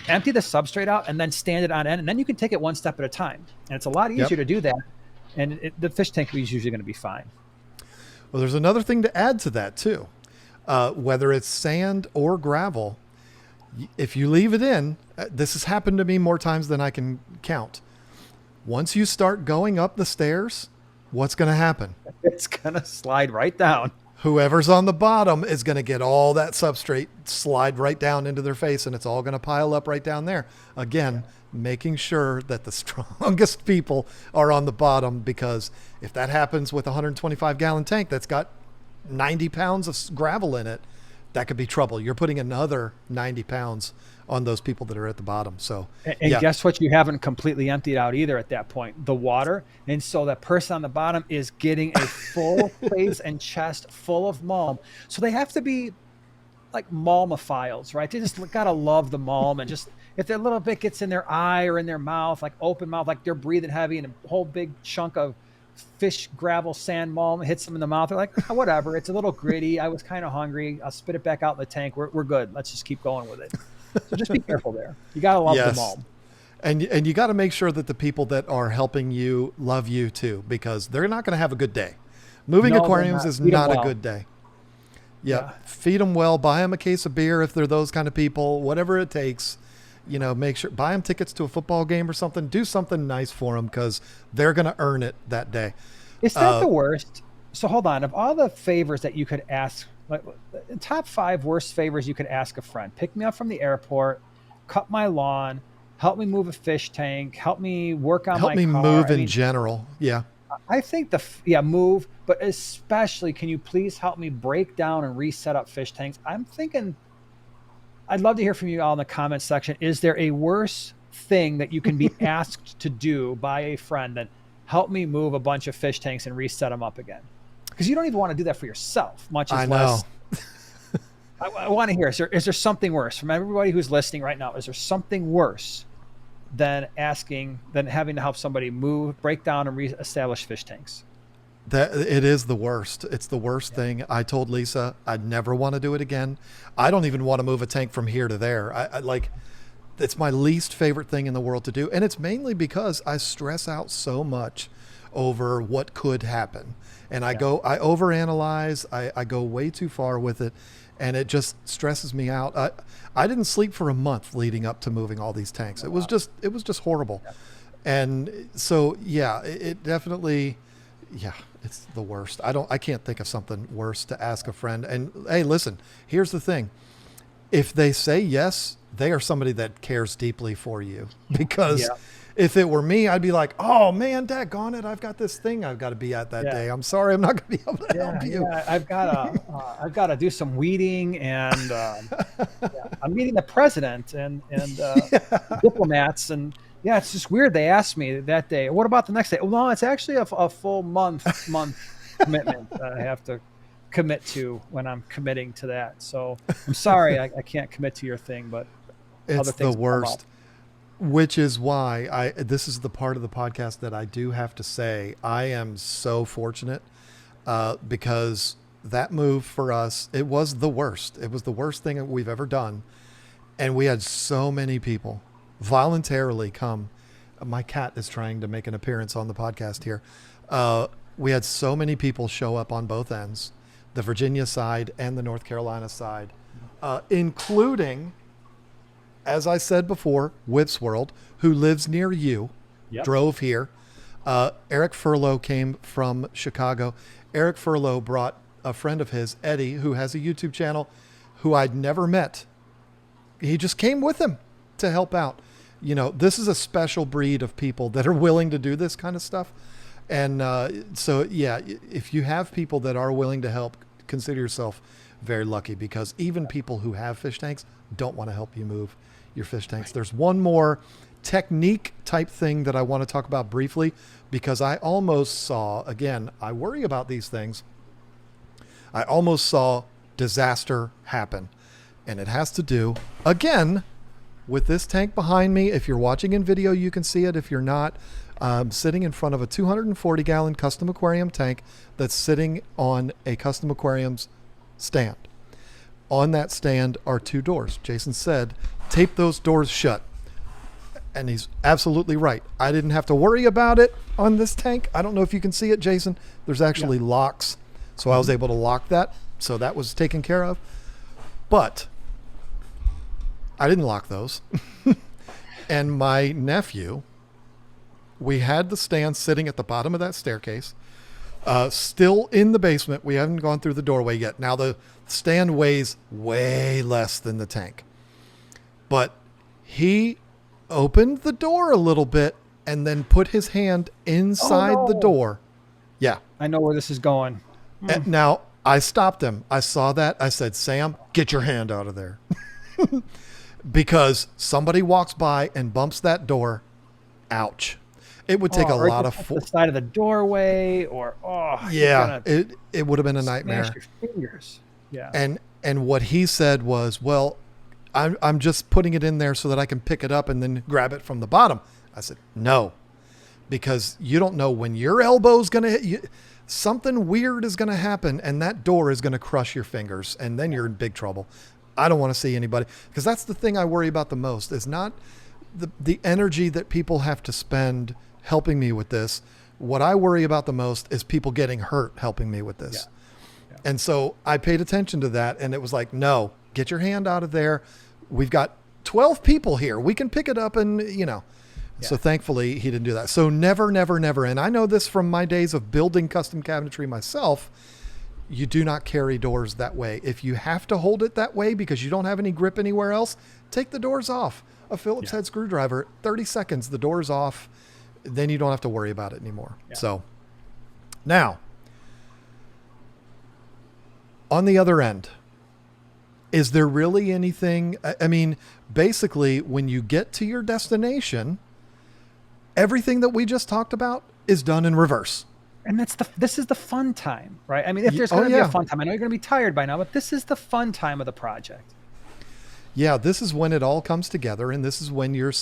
Empty the substrate out and then stand it on end, and then you can take it one step at a time. And it's a lot easier to do that. And the fish tank is usually going to be fine. Well, there's another thing to add to that too. Whether it's sand or gravel, if you leave it in, this has happened to me more times than I can count. Once you start going up the stairs, what's going to happen? It's going to slide right down. Whoever's on the bottom is going to get all that substrate slide right down into their face, and it's all going to pile up right down there. Again, making sure that the strongest people are on the bottom, because if that happens with a 125-gallon tank that's got 90 pounds of gravel in it, that could be trouble. You're putting another 90 pounds on those people that are at the bottom. So, and guess what? You haven't completely emptied out either at that point, the water. And so that person on the bottom is getting a full face and chest full of malm. So they have to be like malmophiles, right? They just got to love the malm, and just, if their little bit gets in their eye or in their mouth, like open mouth, like they're breathing heavy, and a whole big chunk of fish, gravel, sand, malm hits them in the mouth, they're like, oh, whatever, it's a little gritty, I was kind of hungry, I'll spit it back out in the tank, we're good, let's just keep going with it. So just be careful there. You got to love the malm. And you got to make sure that the people that are helping you love you too, because they're not going to have a good day. Moving aquariums is not a good day. Yeah. Feed them well, buy them a case of beer if they're those kind of people, whatever it takes. You know, make sure, buy them tickets to a football game or something. Do something nice for them, because they're going to earn it that day. Is that the worst? So hold on. Of all the favors that you could ask, like top 5 worst favors you could ask a friend: pick me up from the airport, cut my lawn, help me move a fish tank, help me work on my car. Help me move in general. Yeah. I think move, but especially, can you please help me break down and reset up fish tanks? I'm thinking I'd love to hear from you all in the comments section. Is there a worse thing that you can be asked to do by a friend than help me move a bunch of fish tanks and reset them up again? Because you don't even want to do that for yourself, much I as know. less. I want to hear, is there something worse from everybody who's listening right now? Is there something worse than having to help somebody break down and reestablish fish tanks? That it is the worst. It's the worst thing. I told Lisa I'd never want to do it again. I don't even want to move a tank from here to there. I like, it's my least favorite thing in the world to do. And it's mainly because I stress out so much over what could happen. And I overanalyze, I go way too far with it, and it just stresses me out. I didn't sleep for a month leading up to moving all these tanks. It was just horrible. And so, yeah, it definitely, yeah, it's the worst. I can't think of something worse to ask a friend. And hey, listen, here's the thing. If they say yes, they are somebody that cares deeply for you, because if it were me, I'd be like, oh man, daggone it, I've got this thing I've got to be at that day. I'm sorry, I'm not going to be able to help you. I've got to do some weeding, and I'm meeting the president and diplomats, and it's just weird. They asked me that day, what about the next day? Well, no, it's actually a full month commitment I have to commit to when I'm committing to that. So I'm sorry, I can't commit to your thing, but it's other things the worst. Which is why this is the part of the podcast that I do have to say I am so fortunate, because that move for us, it was the worst. It was the worst thing that we've ever done. And we had so many people voluntarily come. My cat is trying to make an appearance on the podcast here. We had so many people show up on both ends, the Virginia side and the North Carolina side, including, as I said before, Whip's World, who lives near you, drove here. Eric Furlow came from Chicago. Eric Furlow brought a friend of his, Eddie, who has a YouTube channel, who I'd never met. He just came with him to help out. You know, this is a special breed of people that are willing to do this kind of stuff. And so, yeah, if you have people that are willing to help, consider yourself very lucky, because even people who have fish tanks don't want to help you move your fish tanks. There's one more technique type thing that I want to talk about briefly, because I almost saw, again, I worry about these things. I almost saw disaster happen, and it has to do, again, with this tank behind me. If you're watching in video, you can see it. If you're not, sitting in front of a 240 gallon custom aquarium tank that's sitting on a custom aquarium's stand. On that stand are two doors. Jason said, tape those doors shut. And he's absolutely right. I didn't have to worry about it on this tank. I don't know if you can see it, Jason. There's actually locks. So I was able to lock that. So that was taken care of. But I didn't lock those. And my nephew, we had the stand sitting at the bottom of that staircase, still in the basement. We haven't gone through the doorway yet. Now the stand weighs way less than the tank, but he opened the door a little bit and then put his hand inside the door. Yeah. I know where this is going. And now I stopped him. I saw that. I said, Sam, get your hand out of there. Because somebody walks by and bumps that door. Ouch. It would take a lot of force. The side of the doorway, or it would have been a nightmare. Smash your fingers. Yeah. And what he said was, well, I'm just putting it in there so that I can pick it up and then grab it from the bottom. I said, no, because you don't know when your elbow's going to hit you. Something weird is going to happen, and that door is going to crush your fingers, and then you're in big trouble. I don't want to see anybody, because that's the thing I worry about the most, is not the energy that people have to spend helping me with this. What I worry about the most is people getting hurt helping me with this. Yeah. And so I paid attention to that, and it was like, no, get your hand out of there. We've got 12 people here. We can pick it up and, So thankfully he didn't do that. So never. And I know this from my days of building custom cabinetry myself. You do not carry doors that way. If you have to hold it that way because you don't have any grip anywhere else, take the doors off. A Phillips head screwdriver, 30 seconds, the door's off. Then you don't have to worry about it anymore. Yeah. So now, on the other end, Is there really anything? I mean, basically, when you get to your destination, everything that we just talked about is done in reverse. And this is the fun time, right? I mean, if there's Oh going to be a yeah. fun time, I know you're going to be tired by now, but this is the fun time of the project. Yeah, this is when it all comes together, and this is when you're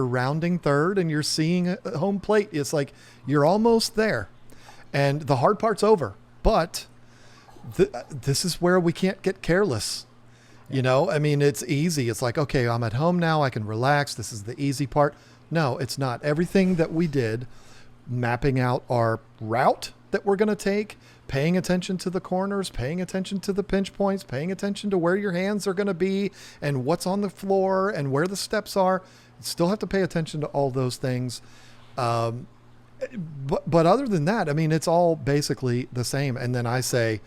rounding third and you're seeing a home plate. It's like you're almost there, and the hard part's over. But this is where we can't get careless. You know, I mean, it's easy. It's like, okay, I'm at home now. I can relax. This is the easy part. No, it's not. Everything that we did, mapping out our route that we're going to take, paying attention to the corners, paying attention to the pinch points, paying attention to where your hands are going to be and what's on the floor and where the steps are. You still have to pay attention to all those things. But other than that, I mean, it's all basically the same. And then I say,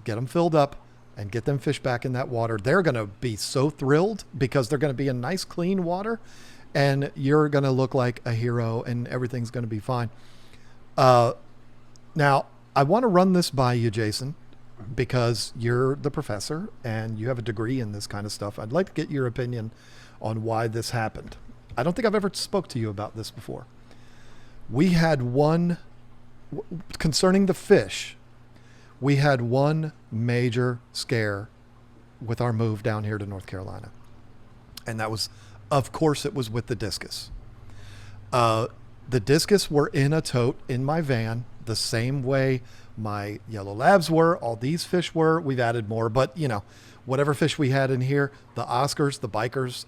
get them filled up and get them fish back in that water. They're going to be so thrilled because they're going to be in nice, clean water, and you're going to look like a hero and everything's going to be fine. Now, I want to run this by you, Jason, because you're the professor and you have a degree in this kind of stuff. I'd like to get your opinion on why this happened. I don't think I've ever spoke to you about this before. We had concerning the fish, we had one major scare with our move down here to North Carolina. And that was, of course, it was with the discus. The discus were in a tote in my van, the same way my yellow labs were, all these fish were. We've added more, but you know, whatever fish we had in here, the Oscars, the bikers,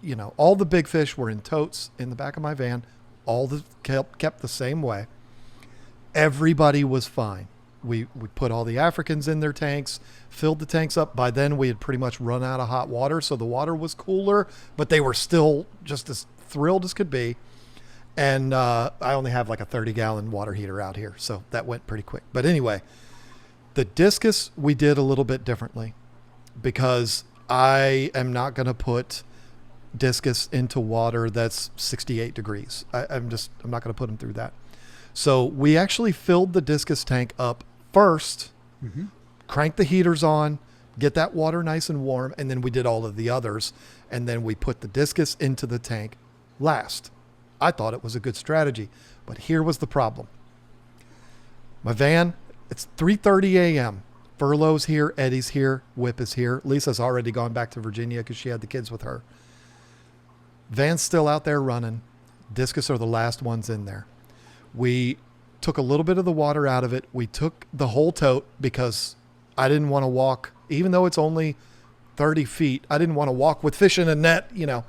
you know, all the big fish were in totes in the back of my van, kept the same way. Everybody was fine. We put all the Africans in their tanks, filled the tanks up. By then we had pretty much run out of hot water. So the water was cooler, but they were still just as thrilled as could be. And I only have like a 30-gallon water heater out here. So that went pretty quick. But anyway, the discus we did a little bit differently because I am not going to put discus into water that's 68 degrees. I'm not going to put them through that. So we actually filled the discus tank up first, cranked the heaters on, get that water nice and warm, and then we did all of the others. And then we put the discus into the tank last. I thought it was a good strategy, but here was the problem. My van, it's 3:30 a.m. Furlough's here, Eddie's here, Whip is here. Lisa's already gone back to Virginia because she had the kids with her. Van's still out there running. Discus are the last ones in there. We took a little bit of the water out of it. We took the whole tote because I didn't want to walk, even though it's only 30 feet, I didn't want to walk with fish in a net, you know.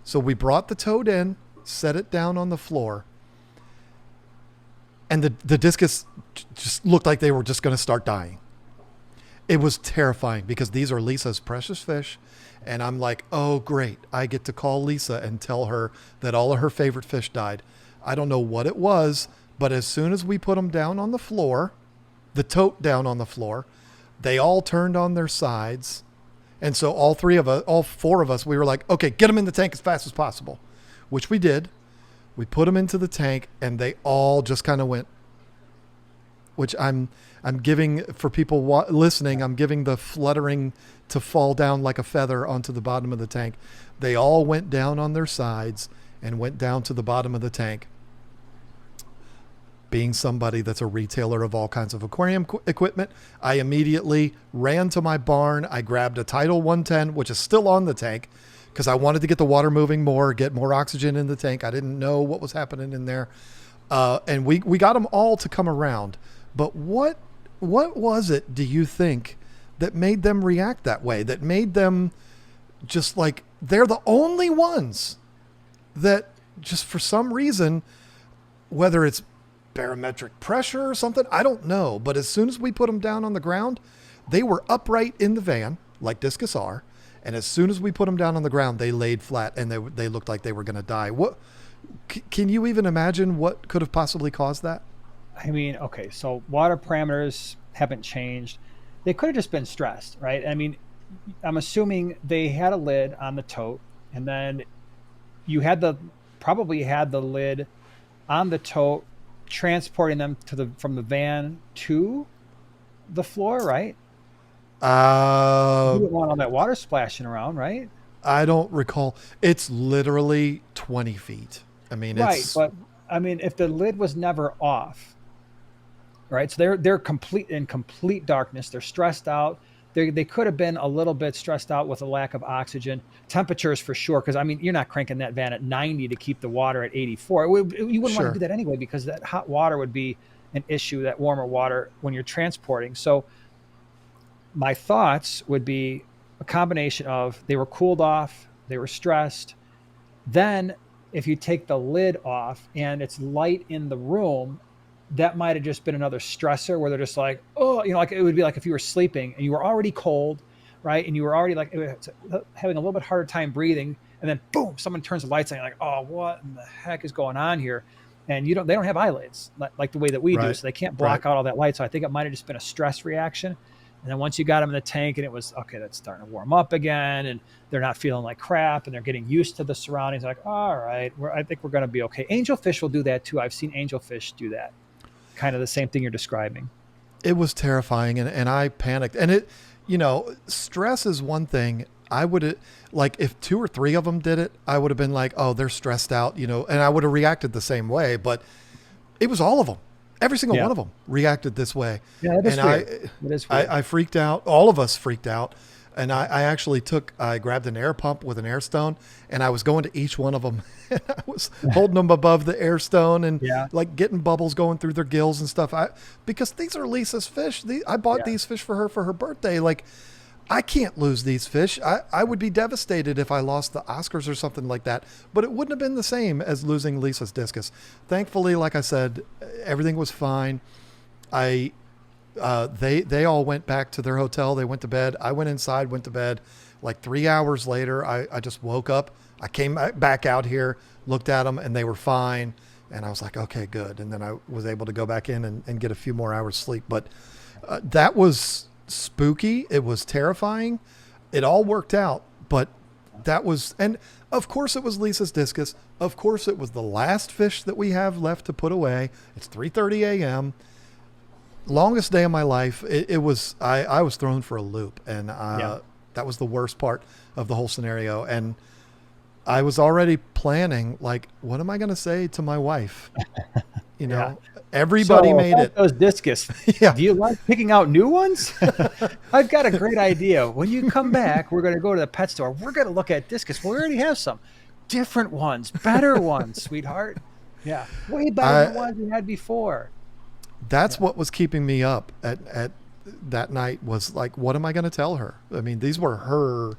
So we brought the tote in, set it down on the floor, and the discus just looked like they were just going to start dying. It was terrifying because these are Lisa's precious fish. And I'm like, oh, great. I get to call Lisa and tell her that all of her favorite fish died. I don't know what it was, but as soon as we put them down on the floor, the tote down on the floor, they all turned on their sides. And so all four of us, we were like, okay, get them in the tank as fast as possible, which we did. We put them into the tank and they all just kind of went, which I'm giving for people listening, I'm giving the fluttering to fall down like a feather onto the bottom of the tank. They all went down on their sides and went down to the bottom of the tank. Being somebody that's a retailer of all kinds of aquarium equipment, I immediately ran to my barn. I grabbed a Tidal 110, which is still on the tank, because I wanted to get the water moving more, get more oxygen in the tank. I didn't know what was happening in there. And we got them all to come around. But what was it, do you think, that made them react that way? That made them just like, they're the only ones that just for some reason, whether it's barometric pressure or something, I don't know. But as soon as we put them down on the ground, they were upright in the van like discus are. And as soon as we put them down on the ground, they laid flat and they looked like they were going to die. What can you even imagine what could have possibly caused that? I mean, okay, so water parameters haven't changed. They could have just been stressed, right? I mean, I'm assuming they had a lid on the tote, and then you probably had the lid on the tote, transporting them from the van to the floor, right? You Uh, wouldn't want all that water splashing around, right? I don't recall. It's literally 20 feet. I mean, Right, it's but I mean, if the lid was never off, right? So they're complete in complete darkness. They're stressed out. They could have been a little bit stressed out with a lack of oxygen. Temperatures for sure, because I mean, you're not cranking that van at 90 to keep the water at 84. You wouldn't want to do sure. that anyway, because that hot water would be an issue, that warmer water when you're transporting. So my thoughts would be a combination of they were cooled off, they were stressed. Then if you take the lid off and it's light in the room, that might have just been another stressor where they're just like, oh, like it would be like if you were sleeping and you were already cold, right? And you were already like having a little bit harder time breathing. And then boom, someone turns the lights on. You're like, oh, what in the heck is going on here? And they don't have eyelids like the way that we do. Right. So they can't Right. block out all that light. So I think it might have just been a stress reaction. And then once you got them in the tank and it was, okay, that's starting to warm up again. And they're not feeling like crap and they're getting used to the surroundings. Like, all right, I think we're going to be okay. Angelfish will do that too. I've seen angelfish do that. Kind of the same thing you're describing. It was terrifying, and I panicked. And stress is one thing. I would like if two or three of them did it, I would have been like, oh, they're stressed out, and I would have reacted the same way. But it was all of them. Every single Yeah. one of them reacted this way. Yeah, that is And weird. That is weird. I freaked out. All of us freaked out. And I actually I grabbed an air pump with an air stone and I was going to each one of them and I was holding them above the air stone and Yeah. like getting bubbles going through their gills and stuff. Because these are Lisa's fish. I bought Yeah. these fish for her birthday. Like, I can't lose these fish. I would be devastated if I lost the Oscars or something like that, but it wouldn't have been the same as losing Lisa's discus. Thankfully, like I said, everything was fine. I they all went back to their hotel. They went to bed. I went inside, went to bed. Like 3 hours later, I just woke up. I came back out here, looked at them, and they were fine. And I was like, okay, good. And then I was able to go back in and get a few more hours sleep. But that was spooky. It was terrifying. It all worked out. But that was, and of course it was Lisa's discus. Of course it was the last fish that we have left to put away. It's 3:30 a.m. Longest day of my life. It was, I was thrown for a loop, and Yeah. that was the worst part of the whole scenario. And I was already planning, like, what am I going to say to my wife? Yeah. Everybody So made about it. those discus. Yeah. Do you like picking out new ones? I've got a great idea. When you come back, we're going to go to the pet store. We're going to look at discus. We already have some different ones, better ones, sweetheart. Yeah. Way better than the ones we had before. That's what was keeping me up at that night, was like, what am I going to tell her? I mean, these were her,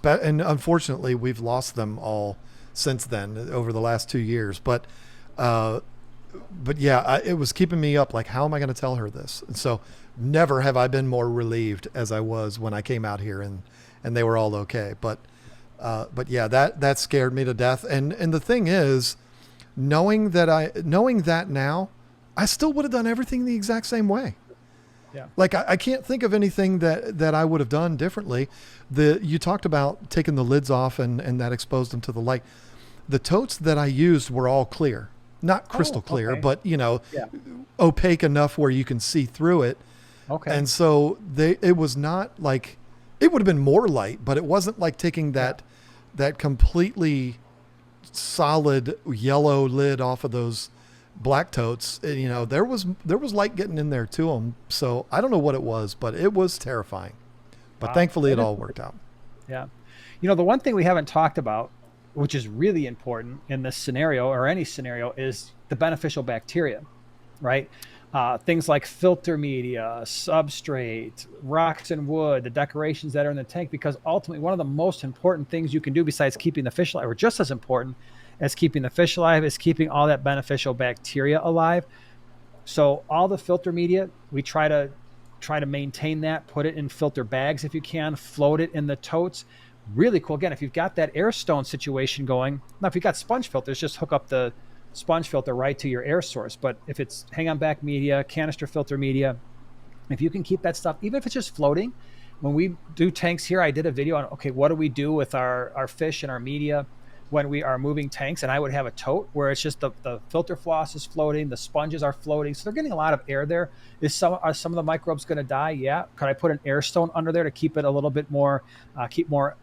and unfortunately we've lost them all since then over the last 2 years. But yeah, it was keeping me up. Like, how am I going to tell her this? And so never have I been more relieved as I was when I came out here and they were all okay. But yeah, that scared me to death. And the thing is, knowing that now, I still would have done everything the exact same way. Yeah. Like, I can't think of anything that I would have done differently. You talked about taking the lids off and that exposed them to the light. The totes that I used were all clear, not crystal clear, okay. but Yeah. opaque enough where you can see through it. Okay. And so it was not like, it would have been more light, but it wasn't like taking that completely solid yellow lid off of those black totes. There was light getting in there to them. So I don't know what it was, but it was terrifying. But Wow. thankfully it That is- all worked out. Yeah. The one thing we haven't talked about, which is really important in this scenario or any scenario, is the beneficial bacteria, right? Things like filter media, substrate, rocks and wood, the decorations that are in the tank, because ultimately one of the most important things you can do besides keeping the fish alive, or just as important as keeping the fish alive, is keeping all that beneficial bacteria alive. So all the filter media, we try to maintain that, put it in filter bags if you can, float it in the totes. Really cool. Again, if you've got that air stone situation going, now if you've got sponge filters, just hook up the sponge filter right to your air source. But if it's hang on back media, canister filter media, if you can keep that stuff, even if it's just floating. When we do tanks here, I did a video on, okay, what do we do with our fish and our media? when we are moving tanks, and I would have a tote where it's just the filter floss is floating, the sponges are floating, so they're getting a lot of air there. Are some of the microbes going to die? Yeah. Could I put an air stone under there to keep it a little bit more, keep more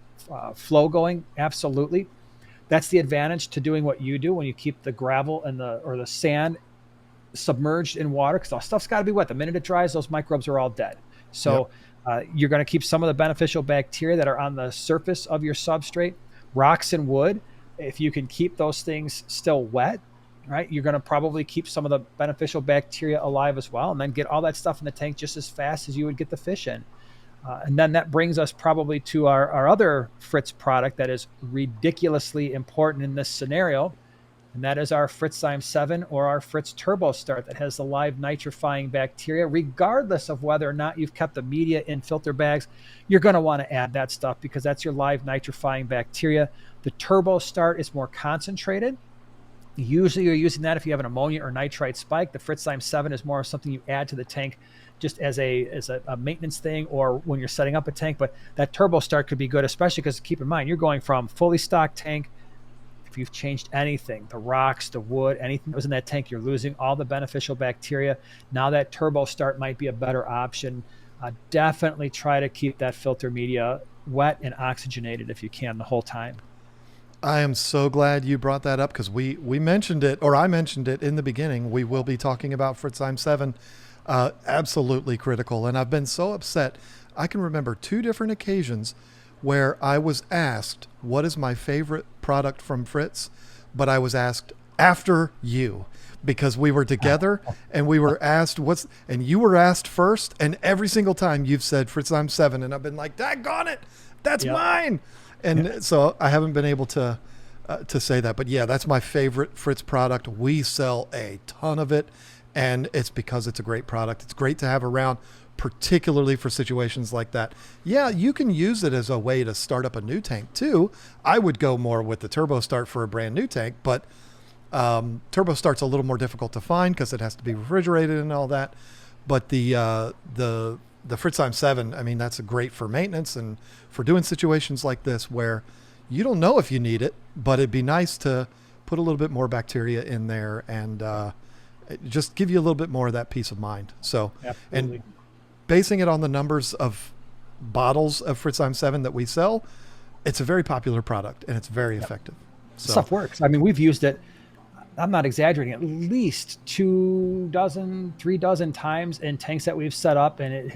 flow going? Absolutely. That's the advantage to doing what you do when you keep the gravel and the sand submerged in water, because the stuff's got to be wet. The minute it dries, those microbes are all dead. So you're going to keep some of the beneficial bacteria that are on the surface of your substrate. Rocks and wood, if you can keep those things still wet, right, you're going to probably keep some of the beneficial bacteria alive as well, and then get all that stuff in the tank just as fast as you would get the fish in. And then that brings us probably to our other Fritz product that is ridiculously important in this scenario, and that is our Fritzzyme 7 or our Fritz Turbo Start that has the live nitrifying bacteria. Regardless of whether or not you've kept the media in filter bags, you're going to want to add that stuff because that's your live nitrifying bacteria. The Turbo Start is more concentrated. Usually you're using that if you have an ammonia or nitrite spike. The Fritzzyme 7 is more of something you add to the tank just as a maintenance thing or when you're setting up a tank. But that Turbo Start could be good, especially because keep in mind, you're going from fully stocked tank. If you've changed anything, the rocks, the wood, anything that was in that tank, you're losing all the beneficial bacteria. Now that Turbo Start might be a better option. Definitely try to keep that filter media wet and oxygenated if you can the whole time. I am so glad you brought that up because we mentioned it, or I mentioned it in the beginning. We will be talking about Fritzzyme 7. Absolutely critical. And I've been so upset. I can remember 2 different occasions where I was asked, what is my favorite product from Fritz? But I was asked after you because we were together and we were asked and you were asked first. And every single time you've said Fritzzyme 7 and I've been like, daggone it, that's mine. And so I haven't been able to say that, but yeah, that's my favorite Fritz product. We sell a ton of it and it's because it's a great product. It's great to have around, particularly for situations like that. Yeah, you can use it as a way to start up a new tank too. I would go more with the Turbo Start for a brand new tank, but Turbo Start's a little more difficult to find because it has to be refrigerated and all that. But the Fritzzyme 7, I mean, that's great for maintenance and for doing situations like this where you don't know if you need it, but it'd be nice to put a little bit more bacteria in there and just give you a little bit more of that peace of mind. So, absolutely. And basing it on the numbers of bottles of Fritzzyme 7 that we sell, it's a very popular product and it's very effective. So stuff works. I mean, we've used it, I'm not exaggerating, at least 2 dozen, 3 dozen times in tanks that we've set up, and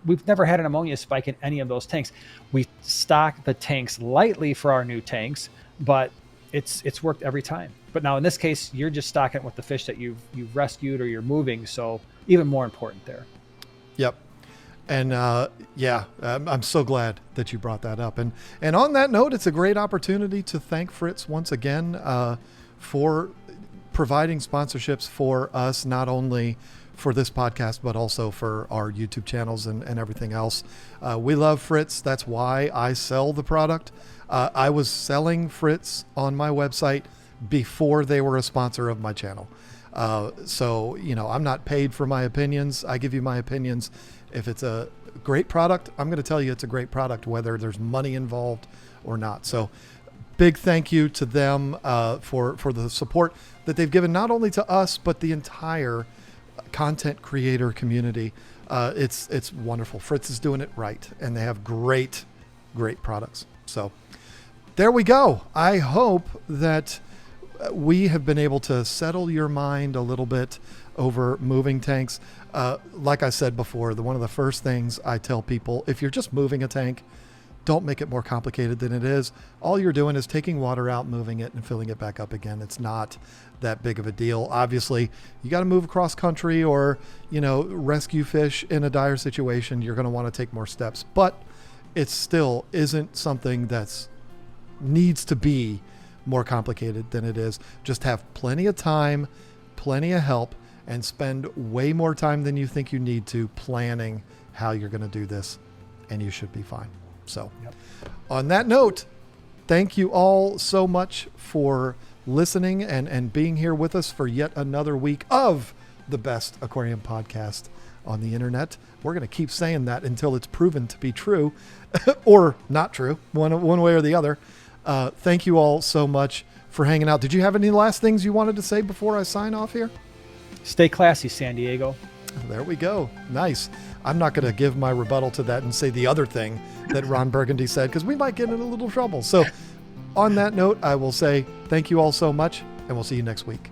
we've never had an ammonia spike in any of those tanks. We stock the tanks lightly for our new tanks, but it's worked every time. But now in this case, you're just stocking it with the fish that you've rescued or you're moving, so even more important there. Yep. And I'm so glad that you brought that up. And on that note, it's a great opportunity to thank Fritz once again for providing sponsorships for us, not only for this podcast, but also for our YouTube channels and everything else. We love Fritz. That's why I sell the product. I was selling Fritz on my website before they were a sponsor of my channel. So, I'm not paid for my opinions. I give you my opinions. If it's a great product, I'm going to tell you it's a great product, whether there's money involved or not. So big thank you to them for the support that they've given not only to us, but the entire content creator community. It's wonderful. Fritz is doing it right, and they have great products. So there we go. I hope that we have been able to settle your mind a little bit over moving tanks. Like I said before, one of the first things I tell people, if you're just moving a tank, don't make it more complicated than it is. All you're doing is taking water out, moving it, and filling it back up again. It's not that big of a deal. Obviously, you got to move across country or, rescue fish in a dire situation. You're going to want to take more steps, but it still isn't something that's needs to be more complicated than it is. Just have plenty of time, plenty of help, and spend way more time than you think you need to planning how you're going to do this, and you should be fine. So on that note, thank you all so much for listening and being here with us for yet another week of the best aquarium podcast on the internet. We're going to keep saying that until it's proven to be true or not true, one way or the other. Thank you all so much for hanging out. Did you have any last things you wanted to say before I sign off here? Stay classy, San Diego. There we go. Nice. I'm not going to give my rebuttal to that and say the other thing that Ron Burgundy said, because we might get in a little trouble. So on that note, I will say thank you all so much, and we'll see you next week.